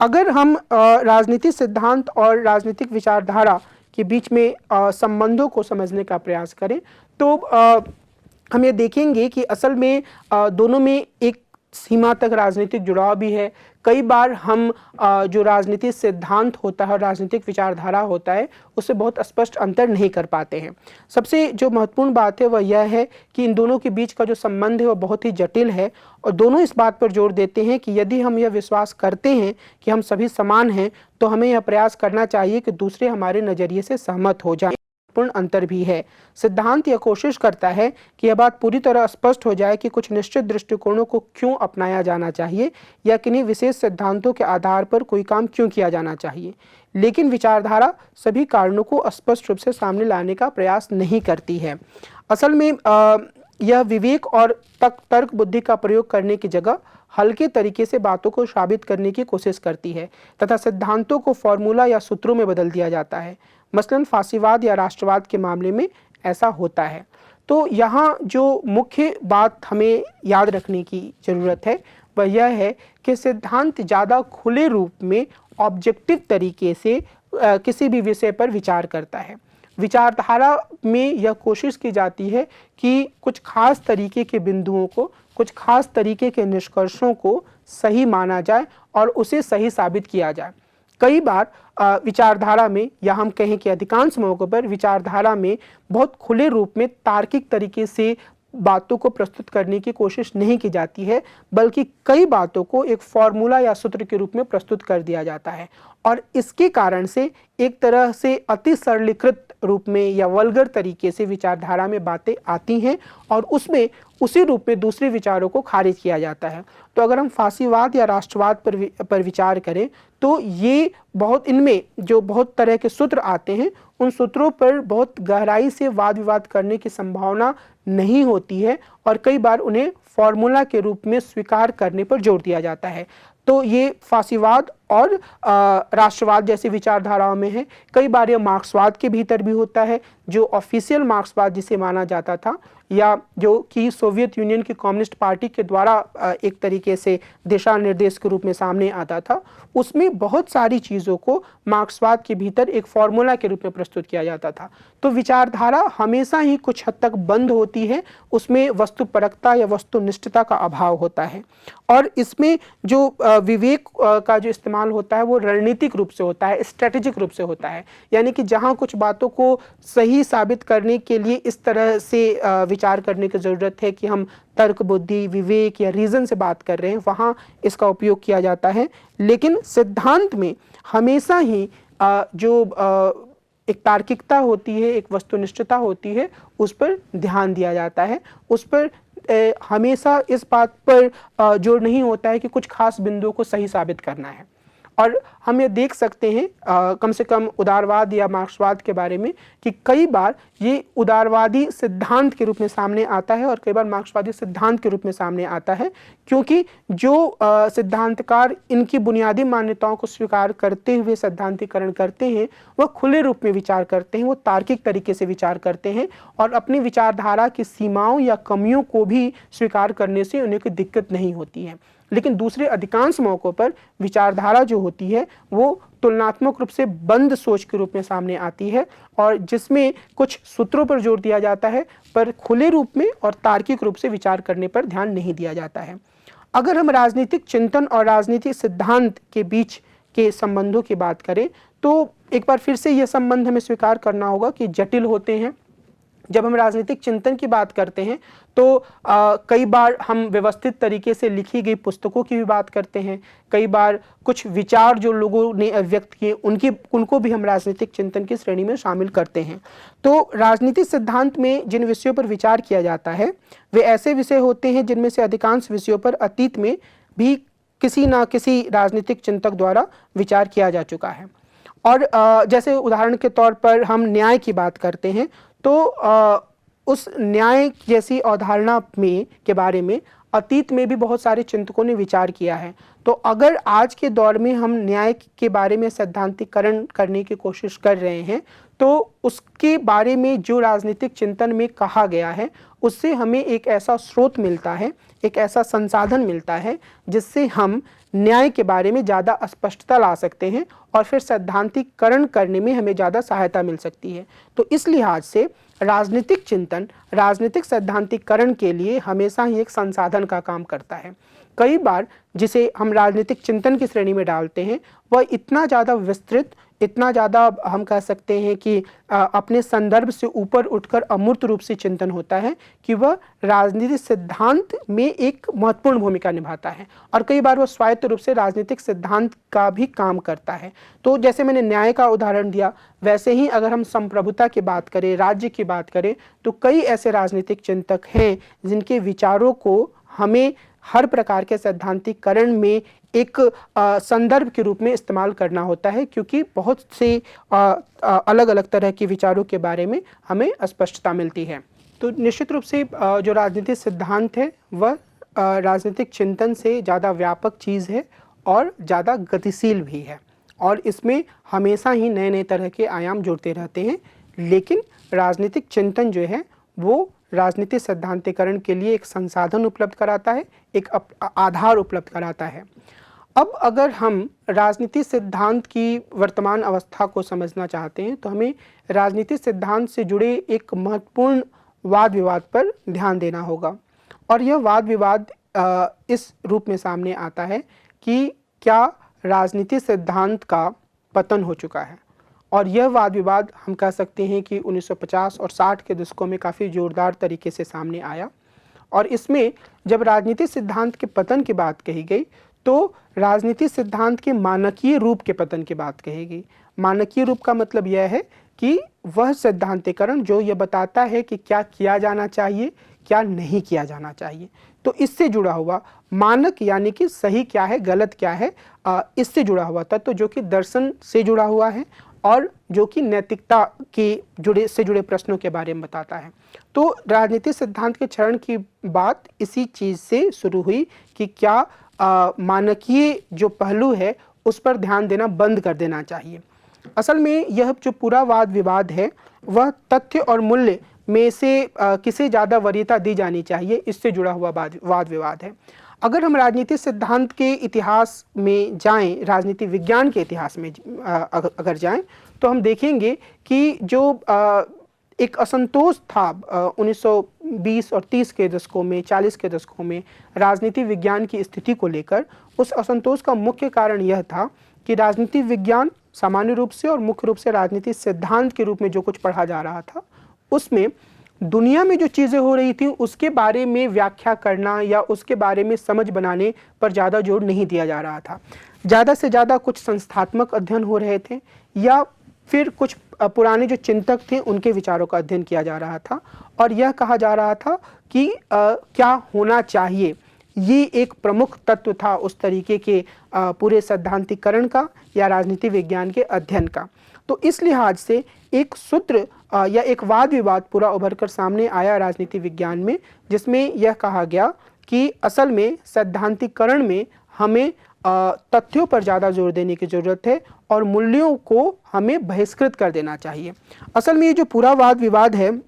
अगर हम राजनीति सिद्धांत और राजनीतिक विचारधारा के बीच में संबंधों को समझने का प्रयास करें तो हम ये देखेंगे कि असल में दोनों में एक सीमा तक राजनीतिक जुड़ाव भी है। कई बार हम जो राजनीतिक सिद्धांत होता है और राजनीतिक विचारधारा होता है उससे बहुत स्पष्ट अंतर नहीं कर पाते हैं। सबसे जो महत्वपूर्ण बात है वह यह है कि इन दोनों के बीच का जो संबंध है वह बहुत ही जटिल है, और दोनों इस बात पर जोर देते हैं कि यदि हम यह विश्वास करते हैं कि हम सभी समान हैं तो हमें यह प्रयास करना चाहिए कि दूसरे हमारे नज़रिए से सहमत हो जाएं। पूर्ण अंतर भी है। सिद्धांत यह कोशिश करता है कि यह बात पूरी तरह स्पष्ट हो जाए कि कुछ निश्चित दृष्टिकोणों को क्यों अपनाया जाना चाहिए या किन्हीं विशेष सिद्धांतों के आधार पर कोई काम क्यों किया जाना चाहिए, लेकिन विचारधारा सभी कारणों को स्पष्ट रूप से सामने लाने का प्रयास नहीं करती है। असल में यह विवेक और तर्क बुद्धि का प्रयोग करने की जगह हल्के तरीके से बातों को साबित करने की कोशिश करती है तथा सिद्धांतों को फॉर्मूला या सूत्रों में बदल दिया जाता है। मसलन फासीवाद या राष्ट्रवाद के मामले में ऐसा होता है। तो यहाँ जो मुख्य बात हमें याद रखने की ज़रूरत है वह यह है कि सिद्धांत ज़्यादा खुले रूप में ऑब्जेक्टिव तरीके से किसी भी विषय पर विचार करता है। विचारधारा में यह कोशिश की जाती है कि कुछ खास तरीके के बिंदुओं को, कुछ खास तरीके के निष्कर्षों को सही माना जाए और उसे सही साबित किया जाए। कई बार विचारधारा में, या हम कहें कि अधिकांश मौक़ों पर विचारधारा में बहुत खुले रूप में तार्किक तरीके से बातों को प्रस्तुत करने की कोशिश नहीं की जाती है, बल्कि कई बातों को एक फॉर्मूला या सूत्र के रूप में प्रस्तुत कर दिया जाता है, और इसके कारण से एक तरह से अति सरलीकृत रूप में या वल्गर तरीके से विचारधारा में बातें आती हैं और उसमें उसी रूप में दूसरे विचारों को खारिज किया जाता है। तो अगर हम फासीवाद या राष्ट्रवाद पर विचार करें तो ये इनमें जो बहुत तरह के सूत्र आते हैं उन सूत्रों पर बहुत गहराई से वाद विवाद करने की संभावना नहीं होती है और कई बार उन्हें फॉर्मूला के रूप में स्वीकार करने पर जोर दिया जाता है। तो ये फासीवाद और राष्ट्रवाद जैसी विचारधाराओं में है। कई बार यह मार्क्सवाद के भीतर भी होता है, जो ऑफिशियल मार्क्सवाद जिसे माना जाता था, या जो कि सोवियत यूनियन की कम्युनिस्ट पार्टी के द्वारा एक तरीके से दिशा निर्देश के रूप में सामने आता था। उसमें बहुत सारी चीज़ों को मार्क्सवाद के भीतर एक फॉर्मूला के रूप में प्रस्तुत किया जाता था। तो विचारधारा हमेशा ही कुछ हद तक बंद होती है, उसमें वस्तुपरकता या वस्तुनिष्ठता का अभाव होता है। और इसमें जो विवेक का जो इस्तेमाल होता है वो रणनीतिक रूप से होता है, स्ट्रेटेजिक रूप से होता है। यानी कि जहाँ कुछ बातों को सही साबित करने के लिए इस तरह से विचार करने की ज़रूरत है कि हम तर्क बुद्धि, विवेक या रीज़न से बात कर रहे हैं, वहाँ इसका उपयोग किया जाता है। लेकिन सिद्धांत में हमेशा ही जो एक तार्किकता होती है, एक वस्तुनिष्ठता होती है, उस पर ध्यान दिया जाता है। उस पर हमेशा इस बात पर जोर नहीं होता है कि कुछ खास बिंदुओं को सही साबित करना है। और हम ये देख सकते हैं कम से कम उदारवाद या मार्क्सवाद के बारे में कि कई बार ये उदारवादी सिद्धांत के रूप में सामने आता है और कई बार मार्क्सवादी सिद्धांत के रूप में सामने आता है, क्योंकि जो सिद्धांतकार इनकी बुनियादी मान्यताओं को स्वीकार करते हुए सिद्धांतीकरण करते हैं, वह खुले रूप में विचार करते हैं, वो तार्किक तरीके से विचार करते हैं और अपनी विचारधारा की सीमाओं या कमियों को भी स्वीकार करने से उन्हें कोई दिक्कत नहीं होती है। लेकिन दूसरे अधिकांश मौक़ों पर विचारधारा जो होती है वो तुलनात्मक रूप से बंद सोच के रूप में सामने आती है और जिसमें कुछ सूत्रों पर जोर दिया जाता है पर खुले रूप में और तार्किक रूप से विचार करने पर ध्यान नहीं दिया जाता है। अगर हम राजनीतिक चिंतन और राजनीतिक सिद्धांत के बीच के संबंधों की बात करें तो एक बार फिर से यह संबंध हमें स्वीकार करना होगा कि जटिल होते हैं। जब हम राजनीतिक चिंतन की बात करते हैं तो कई बार हम व्यवस्थित तरीके से लिखी गई पुस्तकों की भी बात करते हैं। कई बार कुछ विचार जो लोगों ने व्यक्त किए उनको भी हम राजनीतिक चिंतन की श्रेणी में शामिल करते हैं। तो राजनीतिक सिद्धांत में जिन विषयों पर विचार किया जाता है वे ऐसे विषय होते हैं जिनमें से अधिकांश विषयों पर अतीत में भी किसी न किसी राजनीतिक चिंतक द्वारा विचार किया जा चुका है। और जैसे उदाहरण के तौर पर हम न्याय की बात करते हैं तो उस न्याय जैसी अवधारणा में के बारे में अतीत में भी बहुत सारे चिंतकों ने विचार किया है। तो अगर आज के दौर में हम न्याय के बारे में सैद्धांतिकरण करने की कोशिश कर रहे हैं तो उसके बारे में जो राजनीतिक चिंतन में कहा गया है उससे हमें एक ऐसा स्रोत मिलता है, एक ऐसा संसाधन मिलता है जिससे हम न्याय के बारे में ज़्यादा स्पष्टता ला सकते हैं और फिर सैद्धांतिकरण करने में हमें ज़्यादा सहायता मिल सकती है। तो इस लिहाज से राजनीतिक चिंतन राजनीतिक सैद्धांतिकरण के लिए हमेशा ही एक संसाधन का काम करता है। कई बार जिसे हम राजनीतिक चिंतन की श्रेणी में डालते हैं वह इतना ज़्यादा विस्तृत, इतना ज़्यादा हम कह सकते हैं कि अपने संदर्भ से ऊपर उठकर अमूर्त रूप से चिंतन होता है कि वह राजनीतिक सिद्धांत में एक महत्वपूर्ण भूमिका निभाता है और कई बार वह स्वायत्त रूप से राजनीतिक सिद्धांत का भी काम करता है। तो जैसे मैंने न्याय का उदाहरण दिया, वैसे ही अगर हम संप्रभुता की बात करें, राज्य की बात करें, तो कई ऐसे राजनीतिक चिंतक हैं जिनके विचारों को हमें हर प्रकार के सैद्धांतिकरण में एक संदर्भ के रूप में इस्तेमाल करना होता है, क्योंकि बहुत से अलग अलग तरह के विचारों के बारे में हमें स्पष्टता मिलती है। तो निश्चित रूप से जो राजनीतिक सिद्धांत है वह राजनीतिक चिंतन से ज़्यादा व्यापक चीज़ है और ज़्यादा गतिशील भी है और इसमें हमेशा ही नए नए तरह के आयाम जुड़ते रहते हैं। लेकिन राजनीतिक चिंतन जो है वो राजनीतिक सिद्धांतिकरण के लिए एक संसाधन उपलब्ध कराता है, एक आधार उपलब्ध कराता है। अब अगर हम राजनीतिक सिद्धांत की वर्तमान अवस्था को समझना चाहते हैं तो हमें राजनीतिक सिद्धांत से जुड़े एक महत्वपूर्ण वाद विवाद पर ध्यान देना होगा और यह वाद विवाद इस रूप में सामने आता है कि क्या राजनीतिक सिद्धांत का पतन हो चुका है। और यह वाद विवाद हम कह सकते हैं कि 1950 और 60 के दशकों में काफ़ी जोरदार तरीके से सामने आया और इसमें जब राजनीतिक सिद्धांत के पतन की बात कही गई तो राजनीतिक सिद्धांत के मानकीय रूप के पतन की बात कही गई। मानकीय रूप का मतलब यह है कि वह सिद्धांतिकरण जो यह बताता है कि क्या किया जाना चाहिए, क्या नहीं किया जाना चाहिए। तो इससे जुड़ा हुआ मानक यानी कि सही क्या है, गलत क्या है, इससे जुड़ा हुआ तत्व जो कि दर्शन से जुड़ा हुआ है और जो कि नैतिकता के जुड़े प्रश्नों के बारे में बताता है। तो राजनीतिक सिद्धांत के चरण की बात इसी चीज़ से शुरू हुई कि क्या मानकीय जो पहलू है उस पर ध्यान देना बंद कर देना चाहिए। असल में यह जो पूरा वाद विवाद है वह तथ्य और मूल्य में से किसे ज़्यादा वरीयता दी जानी चाहिए, इससे जुड़ा हुआ वाद विवाद है। अगर हम राजनीतिक सिद्धांत के इतिहास में जाएं, राजनीति विज्ञान के इतिहास में अगर जाएं, तो हम देखेंगे कि जो एक असंतोष था 1920 और 30 के दशकों में, 40 के दशकों में राजनीति विज्ञान की स्थिति को लेकर, उस असंतोष का मुख्य कारण यह था कि राजनीति विज्ञान सामान्य रूप से और मुख्य रूप से राजनीतिक सिद्धांत के रूप में जो कुछ पढ़ा जा रहा था, उसमें दुनिया में जो चीज़ें हो रही थी उसके बारे में व्याख्या करना या उसके बारे में समझ बनाने पर ज़्यादा जोर नहीं दिया जा रहा था। ज़्यादा से ज़्यादा कुछ संस्थात्मक अध्ययन हो रहे थे या फिर कुछ पुराने जो चिंतक थे उनके विचारों का अध्ययन किया जा रहा था और यह कहा जा रहा था कि क्या होना चाहिए। ये एक प्रमुख तत्व था उस तरीके के पूरे सैद्धांतिकरण का या राजनीति विज्ञान के अध्ययन का। तो इस लिहाज से एक सूत्र या एक वाद विवाद पूरा उभर कर सामने आया राजनीति विज्ञान में, जिसमें यह कहा गया कि असल में सैद्धांतिकरण में हमें तथ्यों पर ज़्यादा जोर देने की ज़रूरत है और मूल्यों को हमें बहिष्कृत कर देना चाहिए। असल में ये जो पूरा वाद विवाद है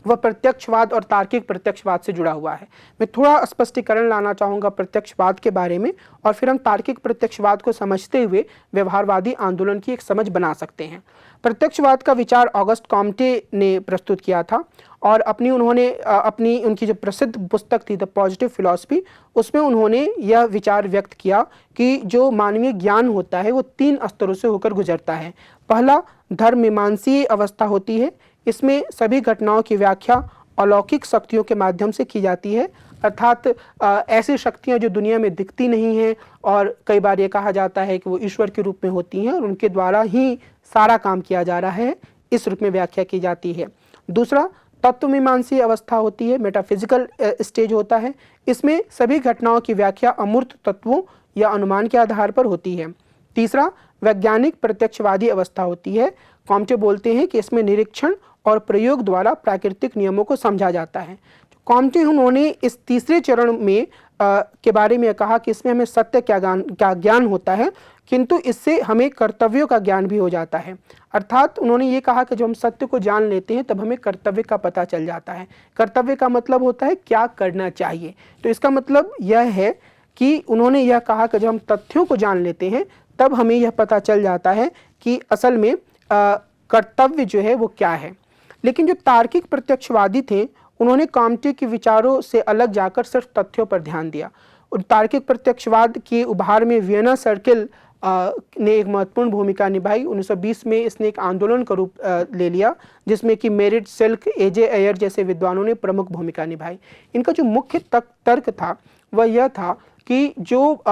वह प्रत्यक्षवाद और तार्किक प्रत्यक्षवाद से जुड़ा हुआ है। मैं थोड़ा स्पष्टीकरण लाना चाहूँगा प्रत्यक्षवाद के बारे में और फिर हम तार्किक प्रत्यक्षवाद को समझते हुए व्यवहारवादी आंदोलन की एक समझ बना सकते हैं। प्रत्यक्षवाद का विचार ऑगस्ट कॉम्टे ने प्रस्तुत किया था और उनकी जो प्रसिद्ध पुस्तक थी द पॉजिटिव फिलॉसफी, उसमें उन्होंने यह विचार व्यक्त किया कि जो मानवीय ज्ञान होता है वो 3 स्तरों से होकर गुजरता है। पहला धर्म मीमांसीय अवस्था होती है, इसमें सभी घटनाओं की व्याख्या अलौकिक शक्तियों के माध्यम से की जाती है, अर्थात ऐसी शक्तियां जो दुनिया में दिखती नहीं हैं और कई बार ये कहा जाता है कि वो ईश्वर के रूप में होती हैं और उनके द्वारा ही सारा काम किया जा रहा है, इस रूप में व्याख्या की जाती है। दूसरा तत्वमीमांसीय अवस्था होती है, मेटाफिजिकल स्टेज होता है, इसमें सभी घटनाओं की व्याख्या अमूर्त तत्वों या अनुमान के आधार पर होती है। तीसरा वैज्ञानिक प्रत्यक्षवादी अवस्था होती है, कॉम्टे बोलते हैं कि इसमें निरीक्षण और प्रयोग द्वारा प्राकृतिक नियमों को समझा जाता है। कॉम्टे उन्होंने इस तीसरे चरण में के बारे में कहा कि इसमें हमें सत्य का ज्ञान होता है, किंतु इससे हमें कर्तव्यों का ज्ञान भी हो जाता है। अर्थात उन्होंने ये कहा कि जब हम सत्य को जान लेते हैं तब हमें कर्तव्य का पता चल जाता है। कर्तव्य का मतलब होता है क्या करना चाहिए। तो इसका मतलब यह है कि उन्होंने यह कहा कि जब हम तथ्यों को जान लेते हैं तब हमें यह पता चल जाता है कि असल में कर्तव्य जो है वो क्या है। लेकिन जो तार्किक प्रत्यक्षवादी थे उन्होंने कॉम्टे के विचारों से अलग जाकर सिर्फ तथ्यों पर ध्यान दिया। और तार्किक प्रत्यक्षवाद के उभार में वियना सर्किल ने एक महत्वपूर्ण भूमिका निभाई। 1920 में इसने एक आंदोलन का रूप ले लिया जिसमें कि मेरिट, सिल्क, एजे अयर जैसे विद्वानों ने प्रमुख भूमिका निभाई। इनका जो मुख्य तर्क था वह यह था कि जो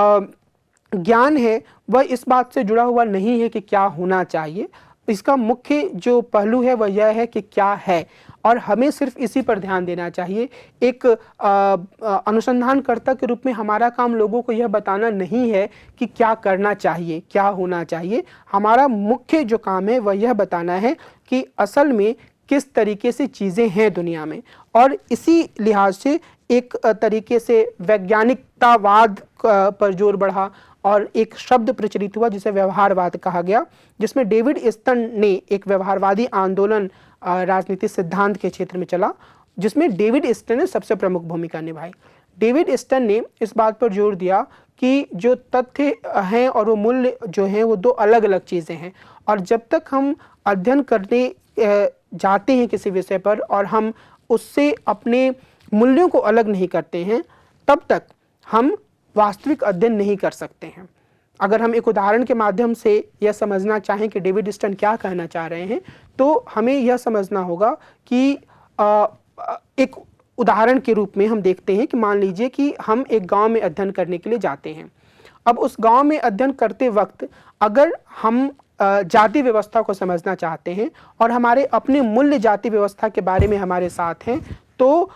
ज्ञान है वह इस बात से जुड़ा हुआ नहीं है कि क्या होना चाहिए, इसका मुख्य जो पहलू है वह यह है कि क्या है और हमें सिर्फ इसी पर ध्यान देना चाहिए। एक अनुसंधानकर्ता के रूप में हमारा काम लोगों को यह बताना नहीं है कि क्या करना चाहिए, क्या होना चाहिए। हमारा मुख्य जो काम है वह यह बताना है कि असल में किस तरीके से चीज़ें हैं दुनिया में। और इसी लिहाज से एक तरीके से वैज्ञानिकतावाद पर जोर बढ़ा और एक शब्द प्रचलित हुआ जिसे व्यवहारवाद कहा गया, जिसमें डेविड स्टन ने एक व्यवहारवादी आंदोलन राजनीतिक सिद्धांत के क्षेत्र में चला, जिसमें डेविड स्टन ने सबसे प्रमुख भूमिका निभाई। डेविड स्टन ने इस बात पर जोर दिया कि जो तथ्य हैं और वो मूल्य जो हैं वो 2 अलग अलग चीज़ें हैं और जब तक हम अध्ययन करने जाते हैं किसी विषय पर और हम उससे अपने मूल्यों को अलग नहीं करते हैं तब तक हम वास्तविक अध्ययन नहीं कर सकते हैं। अगर हम एक उदाहरण के माध्यम से यह समझना चाहें कि डेविड स्टन क्या कहना चाह रहे हैं तो हमें यह समझना होगा कि एक उदाहरण के रूप में हम देखते हैं कि मान लीजिए कि हम एक गांव में अध्ययन करने के लिए जाते हैं। अब उस गांव में अध्ययन करते वक्त अगर हम जाति व्यवस्था को समझना चाहते हैं और हमारे अपने मूल्य जाति व्यवस्था के बारे में हमारे साथ हैं तो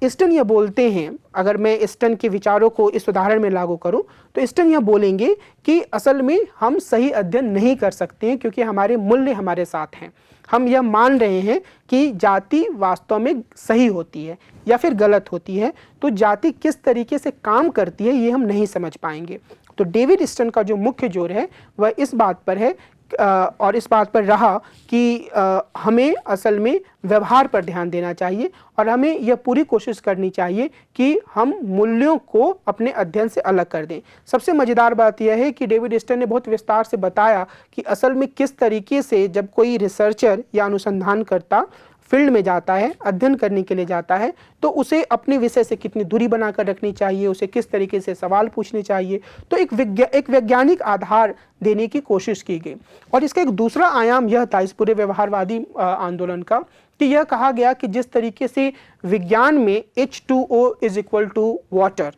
ईस्टर्न ये बोलते हैं, अगर मैं ईस्टर्न के विचारों को इस उदाहरण में लागू करूं तो ईस्टर्न यह बोलेंगे कि असल में हम सही अध्ययन नहीं कर सकते हैं क्योंकि हमारे मूल्य हमारे साथ हैं। हम यह मान रहे हैं कि जाति वास्तव में सही होती है या फिर गलत होती है, तो जाति किस तरीके से काम करती है ये हम नहीं समझ पाएंगे। तो डेविड ईस्टर्न का जो मुख्य जोर है वह इस बात पर है और इस बात पर रहा कि हमें असल में व्यवहार पर ध्यान देना चाहिए और हमें यह पूरी कोशिश करनी चाहिए कि हम मूल्यों को अपने अध्ययन से अलग कर दें। सबसे मज़ेदार बात यह है कि डेविड ईस्टर्न ने बहुत विस्तार से बताया कि असल में किस तरीके से जब कोई रिसर्चर या अनुसंधानकर्ता फील्ड में जाता है, अध्ययन करने के लिए जाता है, तो उसे अपने विषय से कितनी दूरी बनाकर रखनी चाहिए, उसे किस तरीके से सवाल पूछने चाहिए। तो एक वैज्ञानिक आधार देने की कोशिश की गई। और इसका एक दूसरा आयाम यह था इस पूरे व्यवहारवादी आंदोलन का कि यह कहा गया कि जिस तरीके से विज्ञान में H2O is equal to water,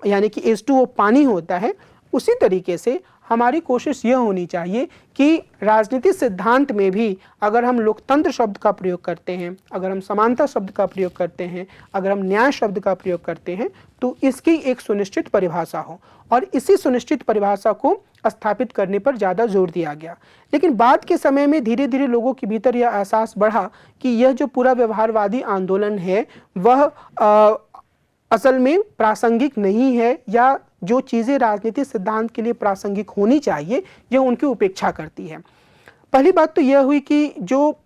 यानी कि H2O पानी होता है, उसी तरीके से हमारी कोशिश यह होनी चाहिए कि राजनीतिक सिद्धांत में भी अगर हम लोकतंत्र शब्द का प्रयोग करते हैं, अगर हम समानता शब्द का प्रयोग करते हैं, अगर हम न्याय शब्द का प्रयोग करते हैं, तो इसकी एक सुनिश्चित परिभाषा हो और इसी सुनिश्चित परिभाषा को स्थापित करने पर ज़्यादा जोर दिया गया। लेकिन बाद के समय में धीरे धीरे लोगों के भीतर यह एहसास बढ़ा कि यह जो पूरा व्यवहारवादी आंदोलन है वह असल में प्रासंगिक नहीं है, या जो चीज़ें राजनीतिक सिद्धांत के लिए प्रासंगिक होनी चाहिए यह उनकी उपेक्षा करती है। पहली बात तो यह हुई कि जो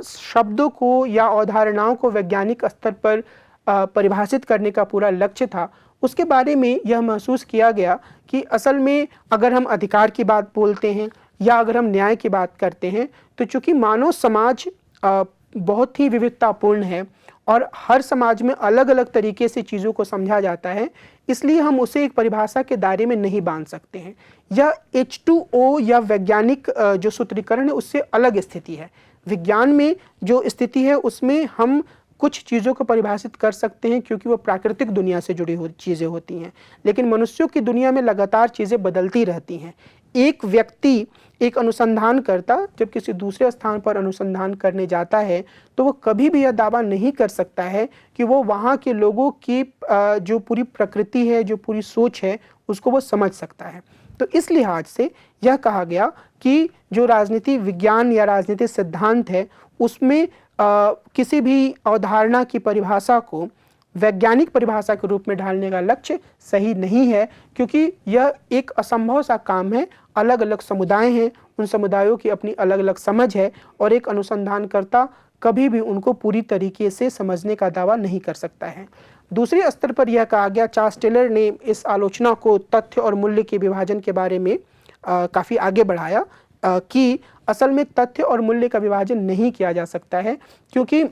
शब्दों को या अवधारणाओं को वैज्ञानिक स्तर पर परिभाषित करने का पूरा लक्ष्य था, उसके बारे में यह महसूस किया गया कि असल में अगर हम अधिकार की बात बोलते हैं या अगर हम न्याय की बात करते हैं, तो चूंकि मानव समाज बहुत ही विविधतापूर्ण है और हर समाज में अलग अलग तरीके से चीज़ों को समझा जाता है, इसलिए हम उसे एक परिभाषा के दायरे में नहीं बांध सकते हैं। या H2O या वैज्ञानिक जो सूत्रीकरण है उससे अलग स्थिति है। विज्ञान में जो स्थिति है उसमें हम कुछ चीज़ों को परिभाषित कर सकते हैं क्योंकि वो प्राकृतिक दुनिया से जुड़ी हुई चीज़ें होती हैं, लेकिन मनुष्यों की दुनिया में लगातार चीज़ें बदलती रहती हैं। एक व्यक्ति, एक अनुसंधानकर्ता जब किसी दूसरे स्थान पर अनुसंधान करने जाता है तो वो कभी भी यह दावा नहीं कर सकता है कि वो वहाँ के लोगों की जो पूरी प्रकृति है, जो पूरी सोच है, उसको वो समझ सकता है। तो इस लिहाज से यह कहा गया कि जो राजनीति विज्ञान या राजनीतिक सिद्धांत है उसमें किसी भी अवधारणा की परिभाषा को वैज्ञानिक परिभाषा के रूप में ढालने का लक्ष्य सही नहीं है, क्योंकि यह एक असंभव सा काम है। अलग अलग समुदाय हैं, उन समुदायों की अपनी अलग अलग समझ है और एक अनुसंधानकर्ता कभी भी उनको पूरी तरीके से समझने का दावा नहीं कर सकता है। दूसरे स्तर पर यह कहा गया, चार्ल्स टेलर ने इस आलोचना को तथ्य और मूल्य के विभाजन के बारे में काफ़ी आगे बढ़ाया कि असल में तथ्य और मूल्य का विभाजन नहीं किया जा सकता है, क्योंकि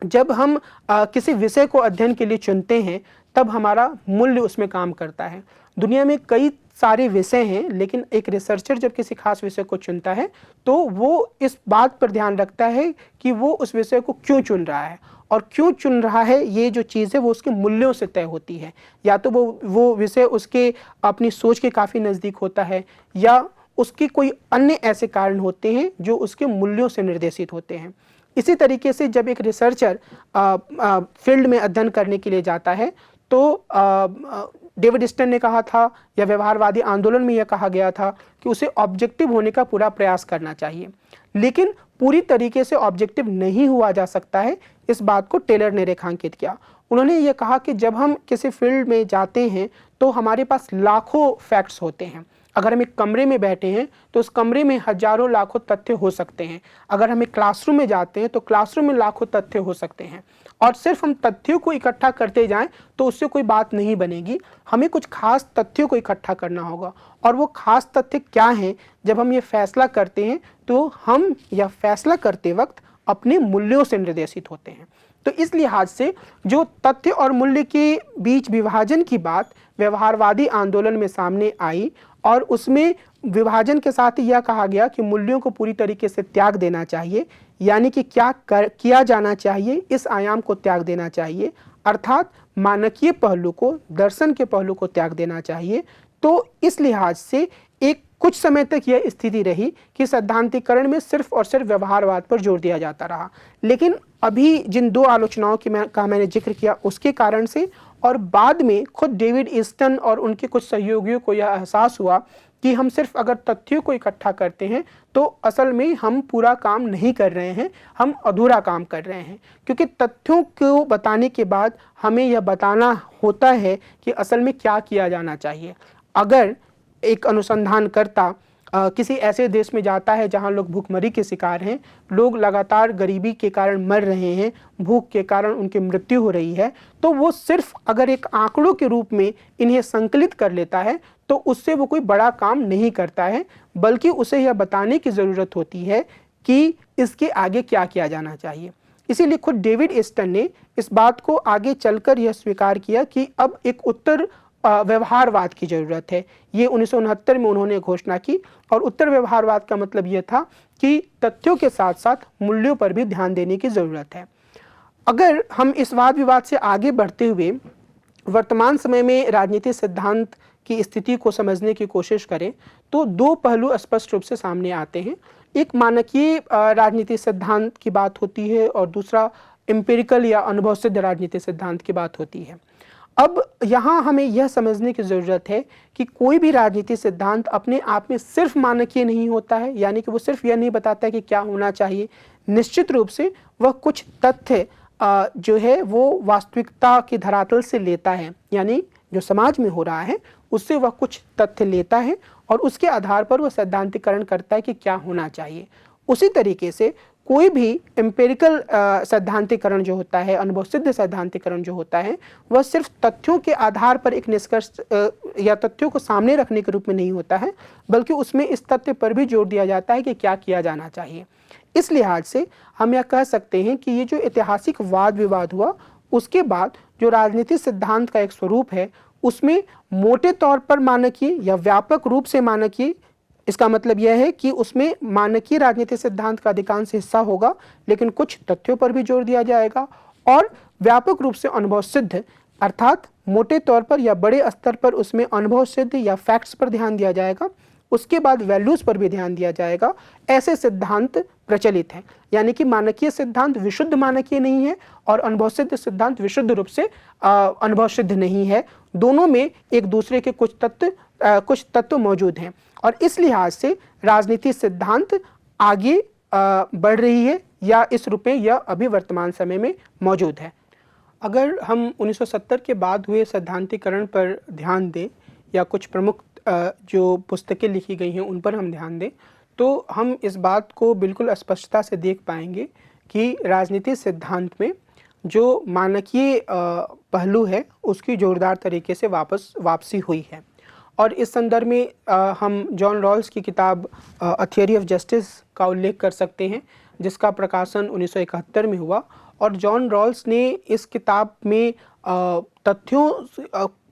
जब हम किसी विषय को अध्ययन के लिए चुनते हैं तब हमारा मूल्य उसमें काम करता है। दुनिया में कई सारे विषय हैं, लेकिन एक रिसर्चर जब किसी खास विषय को चुनता है तो वो इस बात पर ध्यान रखता है कि वो उस विषय को क्यों चुन रहा है, और क्यों चुन रहा है ये जो चीज़ है वो उसके मूल्यों से तय होती है। या तो वो विषय उसके अपनी सोच के काफ़ी नज़दीक होता है, या उसके कोई अन्य ऐसे कारण होते हैं जो उसके मूल्यों से निर्देशित होते हैं। इसी तरीके से जब एक रिसर्चर फील्ड में अध्ययन करने के लिए जाता है तो डेविड ईस्टर्न ने कहा था, या व्यवहारवादी आंदोलन में यह कहा गया था कि उसे ऑब्जेक्टिव होने का पूरा प्रयास करना चाहिए, लेकिन पूरी तरीके से ऑब्जेक्टिव नहीं हुआ जा सकता है। इस बात को टेलर ने रेखांकित किया। उन्होंने ये कहा कि जब हम किसी फील्ड में जाते हैं तो हमारे पास लाखों फैक्ट्स होते हैं। अगर हम एक कमरे में बैठे हैं तो उस कमरे में हजारों लाखों तथ्य हो सकते हैं। अगर हम एक क्लासरूम में जाते हैं तो क्लासरूम में लाखों तथ्य हो सकते हैं, और सिर्फ हम तथ्यों को इकट्ठा करते जाएं तो उससे कोई बात नहीं बनेगी। हमें कुछ खास तथ्यों को इकट्ठा करना होगा, और वो खास तथ्य क्या हैं, जब हम ये फैसला करते हैं तो हम यह फैसला करते वक्त अपने मूल्यों से निर्देशित होते हैं। तो इस लिहाज से जो तथ्य और मूल्य के बीच विभाजन की बात व्यवहारवादी आंदोलन में सामने आई, और उसमें विभाजन के साथ ही यह कहा गया कि मूल्यों को पूरी तरीके से त्याग देना चाहिए, यानी कि किया जाना चाहिए, इस आयाम को त्याग देना चाहिए, अर्थात मानकीय पहलू को, दर्शन के पहलू को त्याग देना चाहिए। तो इस लिहाज से एक कुछ समय तक यह स्थिति रही कि सैद्धांतिकरण में सिर्फ और सिर्फ व्यवहारवाद पर जोर दिया जाता रहा। लेकिन अभी जिन दो आलोचनाओं का मैंने जिक्र किया उसके कारण से, और बाद में खुद डेविड ईस्टन और उनके कुछ सहयोगियों को यह एहसास हुआ कि हम सिर्फ अगर तथ्यों को इकट्ठा करते हैं तो असल में हम पूरा काम नहीं कर रहे हैं, हम अधूरा काम कर रहे हैं। क्योंकि तथ्यों को बताने के बाद हमें यह बताना होता है कि असल में क्या किया जाना चाहिए। अगर एक अनुसंधानकर्ता किसी ऐसे देश में जाता है जहां लोग भूखमरी के शिकार हैं, लोग लगातार गरीबी के कारण मर रहे हैं, भूख के कारण उनकी मृत्यु हो रही है, तो वो सिर्फ अगर एक आंकड़ों के रूप में इन्हें संकलित कर लेता है तो उससे वो कोई बड़ा काम नहीं करता है, बल्कि उसे यह बताने की ज़रूरत होती है कि इसके आगे क्या किया जाना चाहिए। इसीलिए खुद डेविड ईस्टन ने इस बात को आगे चलकर यह स्वीकार किया कि अब एक उत्तर व्यवहारवाद की जरूरत है। ये 1969 में उन्होंने घोषणा की, और उत्तर व्यवहारवाद का मतलब यह था कि तथ्यों के साथ साथ मूल्यों पर भी ध्यान देने की जरूरत है। अगर हम इस वाद विवाद से आगे बढ़ते हुए वर्तमान समय में राजनीतिक सिद्धांत की स्थिति को समझने की कोशिश करें तो दो पहलू स्पष्ट रूप से सामने आते हैं। एक मानकीय राजनीतिक सिद्धांत की बात होती है और दूसरा एम्पिरिकल या अनुभव सिद्ध राजनीतिक सिद्धांत की बात होती है। अब यहाँ हमें यह समझने की ज़रूरत है कि कोई भी राजनीतिक सिद्धांत अपने आप में सिर्फ मानकीय नहीं होता है, यानी कि वो सिर्फ यह नहीं बताता है कि क्या होना चाहिए। निश्चित रूप से वह कुछ तथ्य जो है वो वास्तविकता की धरातल से लेता है, यानी जो समाज में हो रहा है उससे वह कुछ तथ्य लेता है और उसके आधार पर वह सैद्धांतिकरण करता है कि क्या होना चाहिए। उसी तरीके से कोई भी एम्पिरिकल सैद्धांतिकरण जो होता है, अनुभव सिद्ध सैद्धांतिकरण जो होता है, वह सिर्फ तथ्यों के आधार पर एक निष्कर्ष या तथ्यों को सामने रखने के रूप में नहीं होता है, बल्कि उसमें इस तथ्य पर भी जोर दिया जाता है कि क्या किया जाना चाहिए। इस लिहाज से हम यह कह सकते हैं कि ये जो ऐतिहासिक वाद विवाद हुआ उसके बाद जो राजनीतिक सिद्धांत का एक स्वरूप है उसमें मोटे तौर पर मानकीय या व्यापक रूप से मानकीय, इसका मतलब यह है कि उसमें मानकीय राजनीतिक सिद्धांत का अधिकांश हिस्सा होगा, लेकिन कुछ तथ्यों पर भी जोर दिया जाएगा, और व्यापक रूप से अनुभव सिद्ध अर्थात मोटे तौर पर या बड़े स्तर पर उसमें अनुभव सिद्ध या फैक्ट्स पर ध्यान दिया जाएगा। उसके बाद वैल्यूज पर भी ध्यान दिया जाएगा। ऐसे सिद्धांत प्रचलित हैं, यानी कि मानकीय सिद्धांत विशुद्ध मानकीय नहीं है और अनुभव सिद्ध सिद्धांत विशुद्ध रूप से अनुभव सिद्ध नहीं है। दोनों में एक दूसरे के कुछ तत्व मौजूद हैं, और इस लिहाज से राजनीतिक सिद्धांत आगे बढ़ रही है या इस रूप में यह अभी वर्तमान समय में मौजूद है। अगर हम 1970 के बाद हुए सैद्धांतिकरण पर ध्यान दें या कुछ प्रमुख जो पुस्तकें लिखी गई हैं उन पर हम ध्यान दें, तो हम इस बात को बिल्कुल स्पष्टता से देख पाएंगे कि राजनीतिक सिद्धांत में जो मानकीय पहलू है उसकी जोरदार तरीके से वापसी हुई है। और इस संदर्भ में हम जॉन रॉल्स की किताब अ थियरी ऑफ जस्टिस का उल्लेख कर सकते हैं, जिसका प्रकाशन 1971 में हुआ। और जॉन रॉल्स ने इस किताब में तथ्यों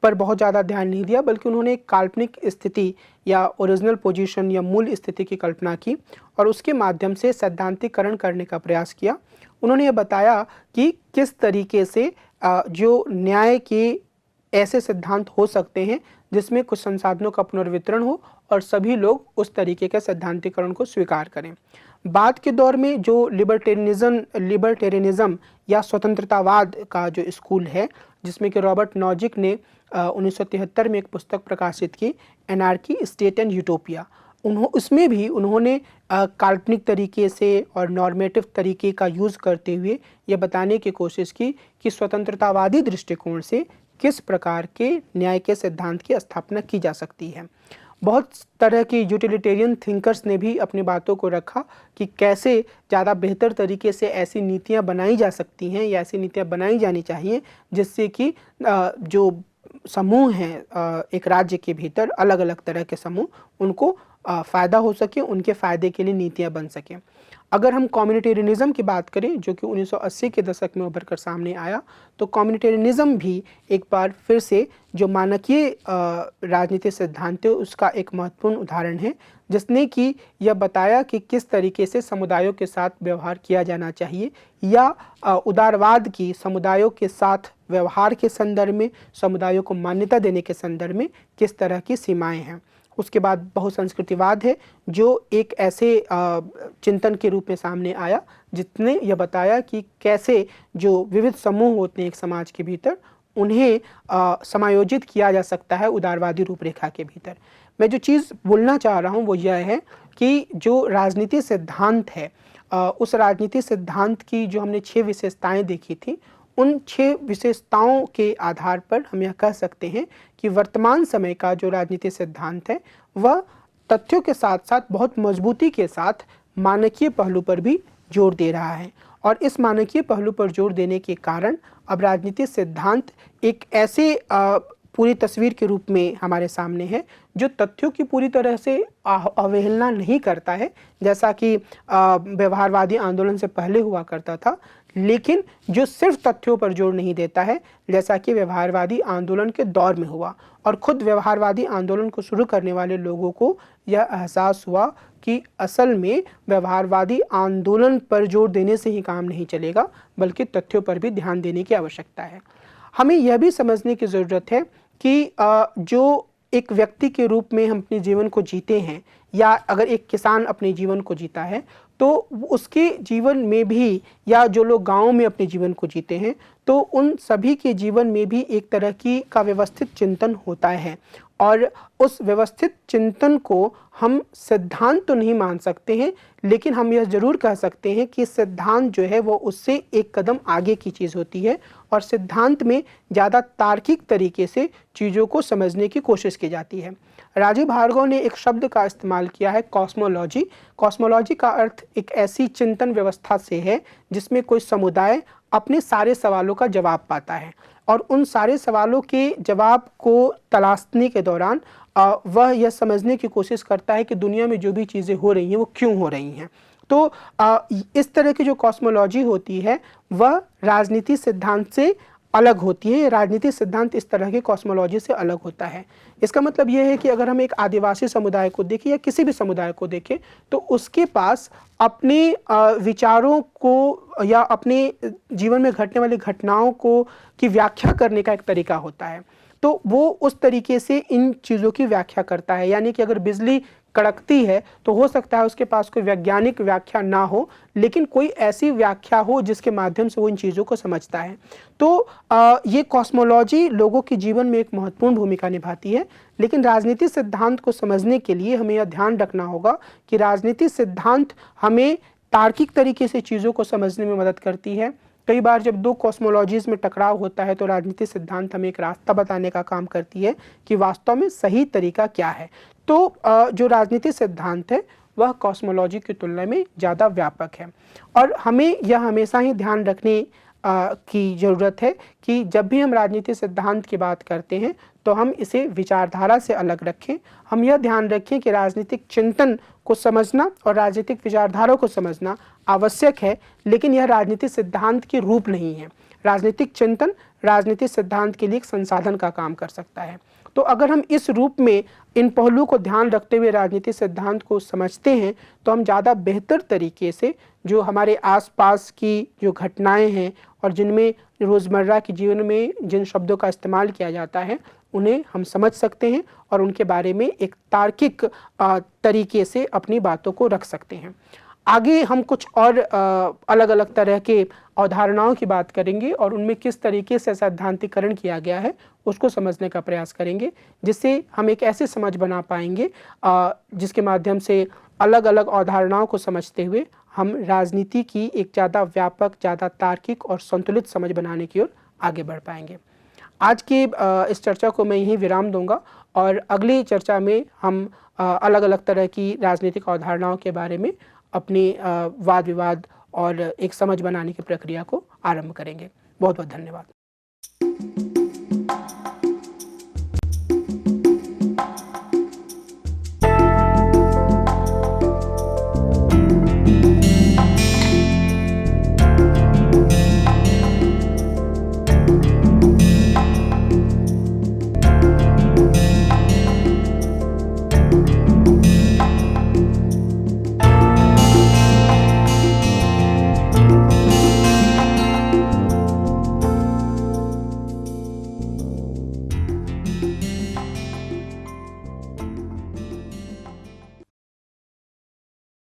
पर बहुत ज़्यादा ध्यान नहीं दिया, बल्कि उन्होंने एक काल्पनिक स्थिति या ओरिजिनल पोजीशन या मूल स्थिति की कल्पना की और उसके माध्यम से सैद्धांतिकरण करने का प्रयास किया। उन्होंने ये बताया कि किस तरीके से जो न्याय के ऐसे सिद्धांत हो सकते हैं जिसमें कुछ संसाधनों का पुनर्वितरण हो और सभी लोग उस तरीके के सैद्धांतिकरण को स्वीकार करें। बाद के दौर में जो लिबर्टेरियनिज्म या स्वतंत्रतावाद का जो स्कूल है, जिसमें कि रॉबर्ट नॉजिक ने 1973 में एक पुस्तक प्रकाशित की, एनार्की स्टेट एंड यूटोपिया, उसमें भी उन्होंने काल्पनिक तरीके से और नॉर्मेटिव तरीके का यूज़ करते हुए ये बताने की कोशिश की कि स्वतंत्रतावादी दृष्टिकोण से किस प्रकार के न्याय के सिद्धांत की स्थापना की जा सकती है। बहुत तरह के यूटिलिटेरियन थिंकर्स ने भी अपनी बातों को रखा कि कैसे ज़्यादा बेहतर तरीके से ऐसी नीतियाँ बनाई जा सकती हैं या ऐसी नीतियाँ बनाई जानी चाहिए जिससे कि जो समूह हैं एक राज्य के भीतर, अलग अलग तरह के समूह, उनको फ़ायदा हो सके, उनके फ़ायदे के लिए नीतियाँ बन सकें। अगर हम कम्युनिटेरियनिज्म की बात करें, जो कि 1980 के दशक में उभर कर सामने आया, तो कम्युनिटेरियनिज्म भी एक बार फिर से जो मानकीय राजनीतिक सिद्धांत है उसका एक महत्वपूर्ण उदाहरण है, जिसने कि यह बताया कि किस तरीके से समुदायों के साथ व्यवहार किया जाना चाहिए या उदारवाद की समुदायों के साथ व्यवहार के संदर्भ में, समुदायों को मान्यता देने के संदर्भ में किस तरह की सीमाएँ हैं। उसके बाद बहुसंस्कृतिवाद है, जो एक ऐसे चिंतन के रूप में सामने आया जिसने यह बताया कि कैसे जो विविध समूह होते हैं एक समाज के भीतर, उन्हें समायोजित किया जा सकता है उदारवादी रूपरेखा के भीतर। मैं जो चीज़ बोलना चाह रहा हूँ वो यह है कि जो राजनीति सिद्धांत है, उस राजनीति सिद्धांत की जो हमने 6 विशेषताएं देखी थी, उन 6 विशेषताओं के आधार पर हम यह कह सकते हैं कि वर्तमान समय का जो राजनीति सिद्धांत है वह तथ्यों के साथ साथ बहुत मजबूती के साथ मानकीय पहलू पर भी जोर दे रहा है। और इस मानकीय पहलू पर जोर देने के कारण अब राजनीति सिद्धांत एक ऐसे पूरी तस्वीर के रूप में हमारे सामने है जो तथ्यों की पूरी तरह से अवहेलना नहीं करता है, जैसा कि व्यवहारवादी आंदोलन से पहले हुआ करता था, लेकिन जो सिर्फ तथ्यों पर जोर नहीं देता है, जैसा कि व्यवहारवादी आंदोलन के दौर में हुआ। और खुद व्यवहारवादी आंदोलन को शुरू करने वाले लोगों को यह एहसास हुआ कि असल में व्यवहारवादी आंदोलन पर जोर देने से ही काम नहीं चलेगा, बल्कि तथ्यों पर भी ध्यान देने की आवश्यकता है। हमें यह भी समझने की ज़रूरत है कि जो एक व्यक्ति के रूप में हम अपने जीवन को जीते हैं, या अगर एक किसान अपने जीवन को जीता है तो उसके जीवन में भी, या जो लोग गाँव में अपने जीवन को जीते हैं, तो उन सभी के जीवन में भी एक तरह की का व्यवस्थित चिंतन होता है। और उस व्यवस्थित चिंतन को हम सिद्धांत तो नहीं मान सकते हैं, लेकिन हम यह जरूर कह सकते हैं कि सिद्धांत जो है वो उससे एक कदम आगे की चीज़ होती है, और सिद्धांत में ज़्यादा तार्किक तरीके से चीज़ों को समझने की कोशिश की जाती है। राजीव भार्गव ने एक शब्द का इस्तेमाल किया है, कॉस्मोलॉजी। कॉस्मोलॉजी का अर्थ एक ऐसी चिंतन व्यवस्था से है जिसमें कोई समुदाय अपने सारे सवालों का जवाब पाता है, और उन सारे सवालों के जवाब को तलाशने के दौरान वह यह समझने की कोशिश करता है कि दुनिया में जो भी चीज़ें हो रही हैं वो क्यों हो रही हैं। तो इस तरह की जो कॉस्मोलॉजी होती है वह राजनीति सिद्धांत से अलग होती है। राजनीति सिद्धांत इस तरह की कॉस्मोलॉजी से अलग होता है। इसका मतलब यह है कि अगर हम एक आदिवासी समुदाय को देखें या किसी भी समुदाय को देखें, तो उसके पास अपने विचारों को या अपने जीवन में घटने वाली घटनाओं को की व्याख्या करने का एक तरीका होता है। तो वो उस तरीके से इन चीज़ों की व्याख्या करता है। यानी कि अगर बिजली कड़कती है तो हो सकता है उसके पास कोई वैज्ञानिक व्याख्या ना हो, लेकिन कोई ऐसी व्याख्या हो जिसके माध्यम से वो इन चीज़ों को समझता है। तो ये कॉस्मोलॉजी लोगों के जीवन में एक महत्वपूर्ण भूमिका निभाती है। लेकिन राजनीति सिद्धांत को समझने के लिए हमें यह ध्यान रखना होगा कि राजनीति सिद्धांत हमें तार्किक तरीके से चीज़ों को समझने में मदद करती है। कई बार जब दो कॉस्मोलॉजीज़ में टकराव होता है तो राजनीति सिद्धांत हमें एक रास्ता बताने का काम करती है कि वास्तव में सही तरीका क्या है। तो जो राजनीति सिद्धांत है वह कॉस्मोलॉजी की तुलना में ज़्यादा व्यापक है, और हमें यह हमेशा ही ध्यान रखने की ज़रूरत है कि जब भी हम राजनीति सिद्धांत की बात करते हैं तो हम इसे विचारधारा से अलग रखें। हम यह ध्यान रखें कि राजनीतिक चिंतन को समझना और राजनीतिक विचारधारा को समझना आवश्यक है, लेकिन यह राजनीतिक सिद्धांत के रूप नहीं है। राजनीतिक चिंतन राजनीतिक सिद्धांत के लिए एक संसाधन का काम कर सकता है। तो अगर हम इस रूप में इन पहलुओं को ध्यान रखते हुए राजनीतिक सिद्धांत को समझते हैं तो हम ज़्यादा बेहतर तरीके से जो हमारे आसपास की जो घटनाएं हैं और जिनमें रोज़मर्रा के जीवन में जिन शब्दों का इस्तेमाल किया जाता है उन्हें हम समझ सकते हैं और उनके बारे में एक तार्किक तरीके से अपनी बातों को रख सकते हैं। आगे हम कुछ और अलग अलग तरह के अवधारणाओं की बात करेंगे और उनमें किस तरीके से सैद्धांतिकरण किया गया है उसको समझने का प्रयास करेंगे, जिससे हम एक ऐसी समझ बना पाएंगे जिसके माध्यम से अलग अलग अवधारणाओं को समझते हुए हम राजनीति की एक ज़्यादा व्यापक, ज़्यादा तार्किक और संतुलित समझ बनाने की ओर आगे बढ़ पाएंगे। आज की इस चर्चा को मैं यहीं विराम दूंगा और अगली चर्चा में हम अलग अलग तरह की राजनीतिक अवधारणाओं के बारे में अपनी वाद विवाद और एक समझ बनाने की प्रक्रिया को आरंभ करेंगे। बहुत बहुत धन्यवाद।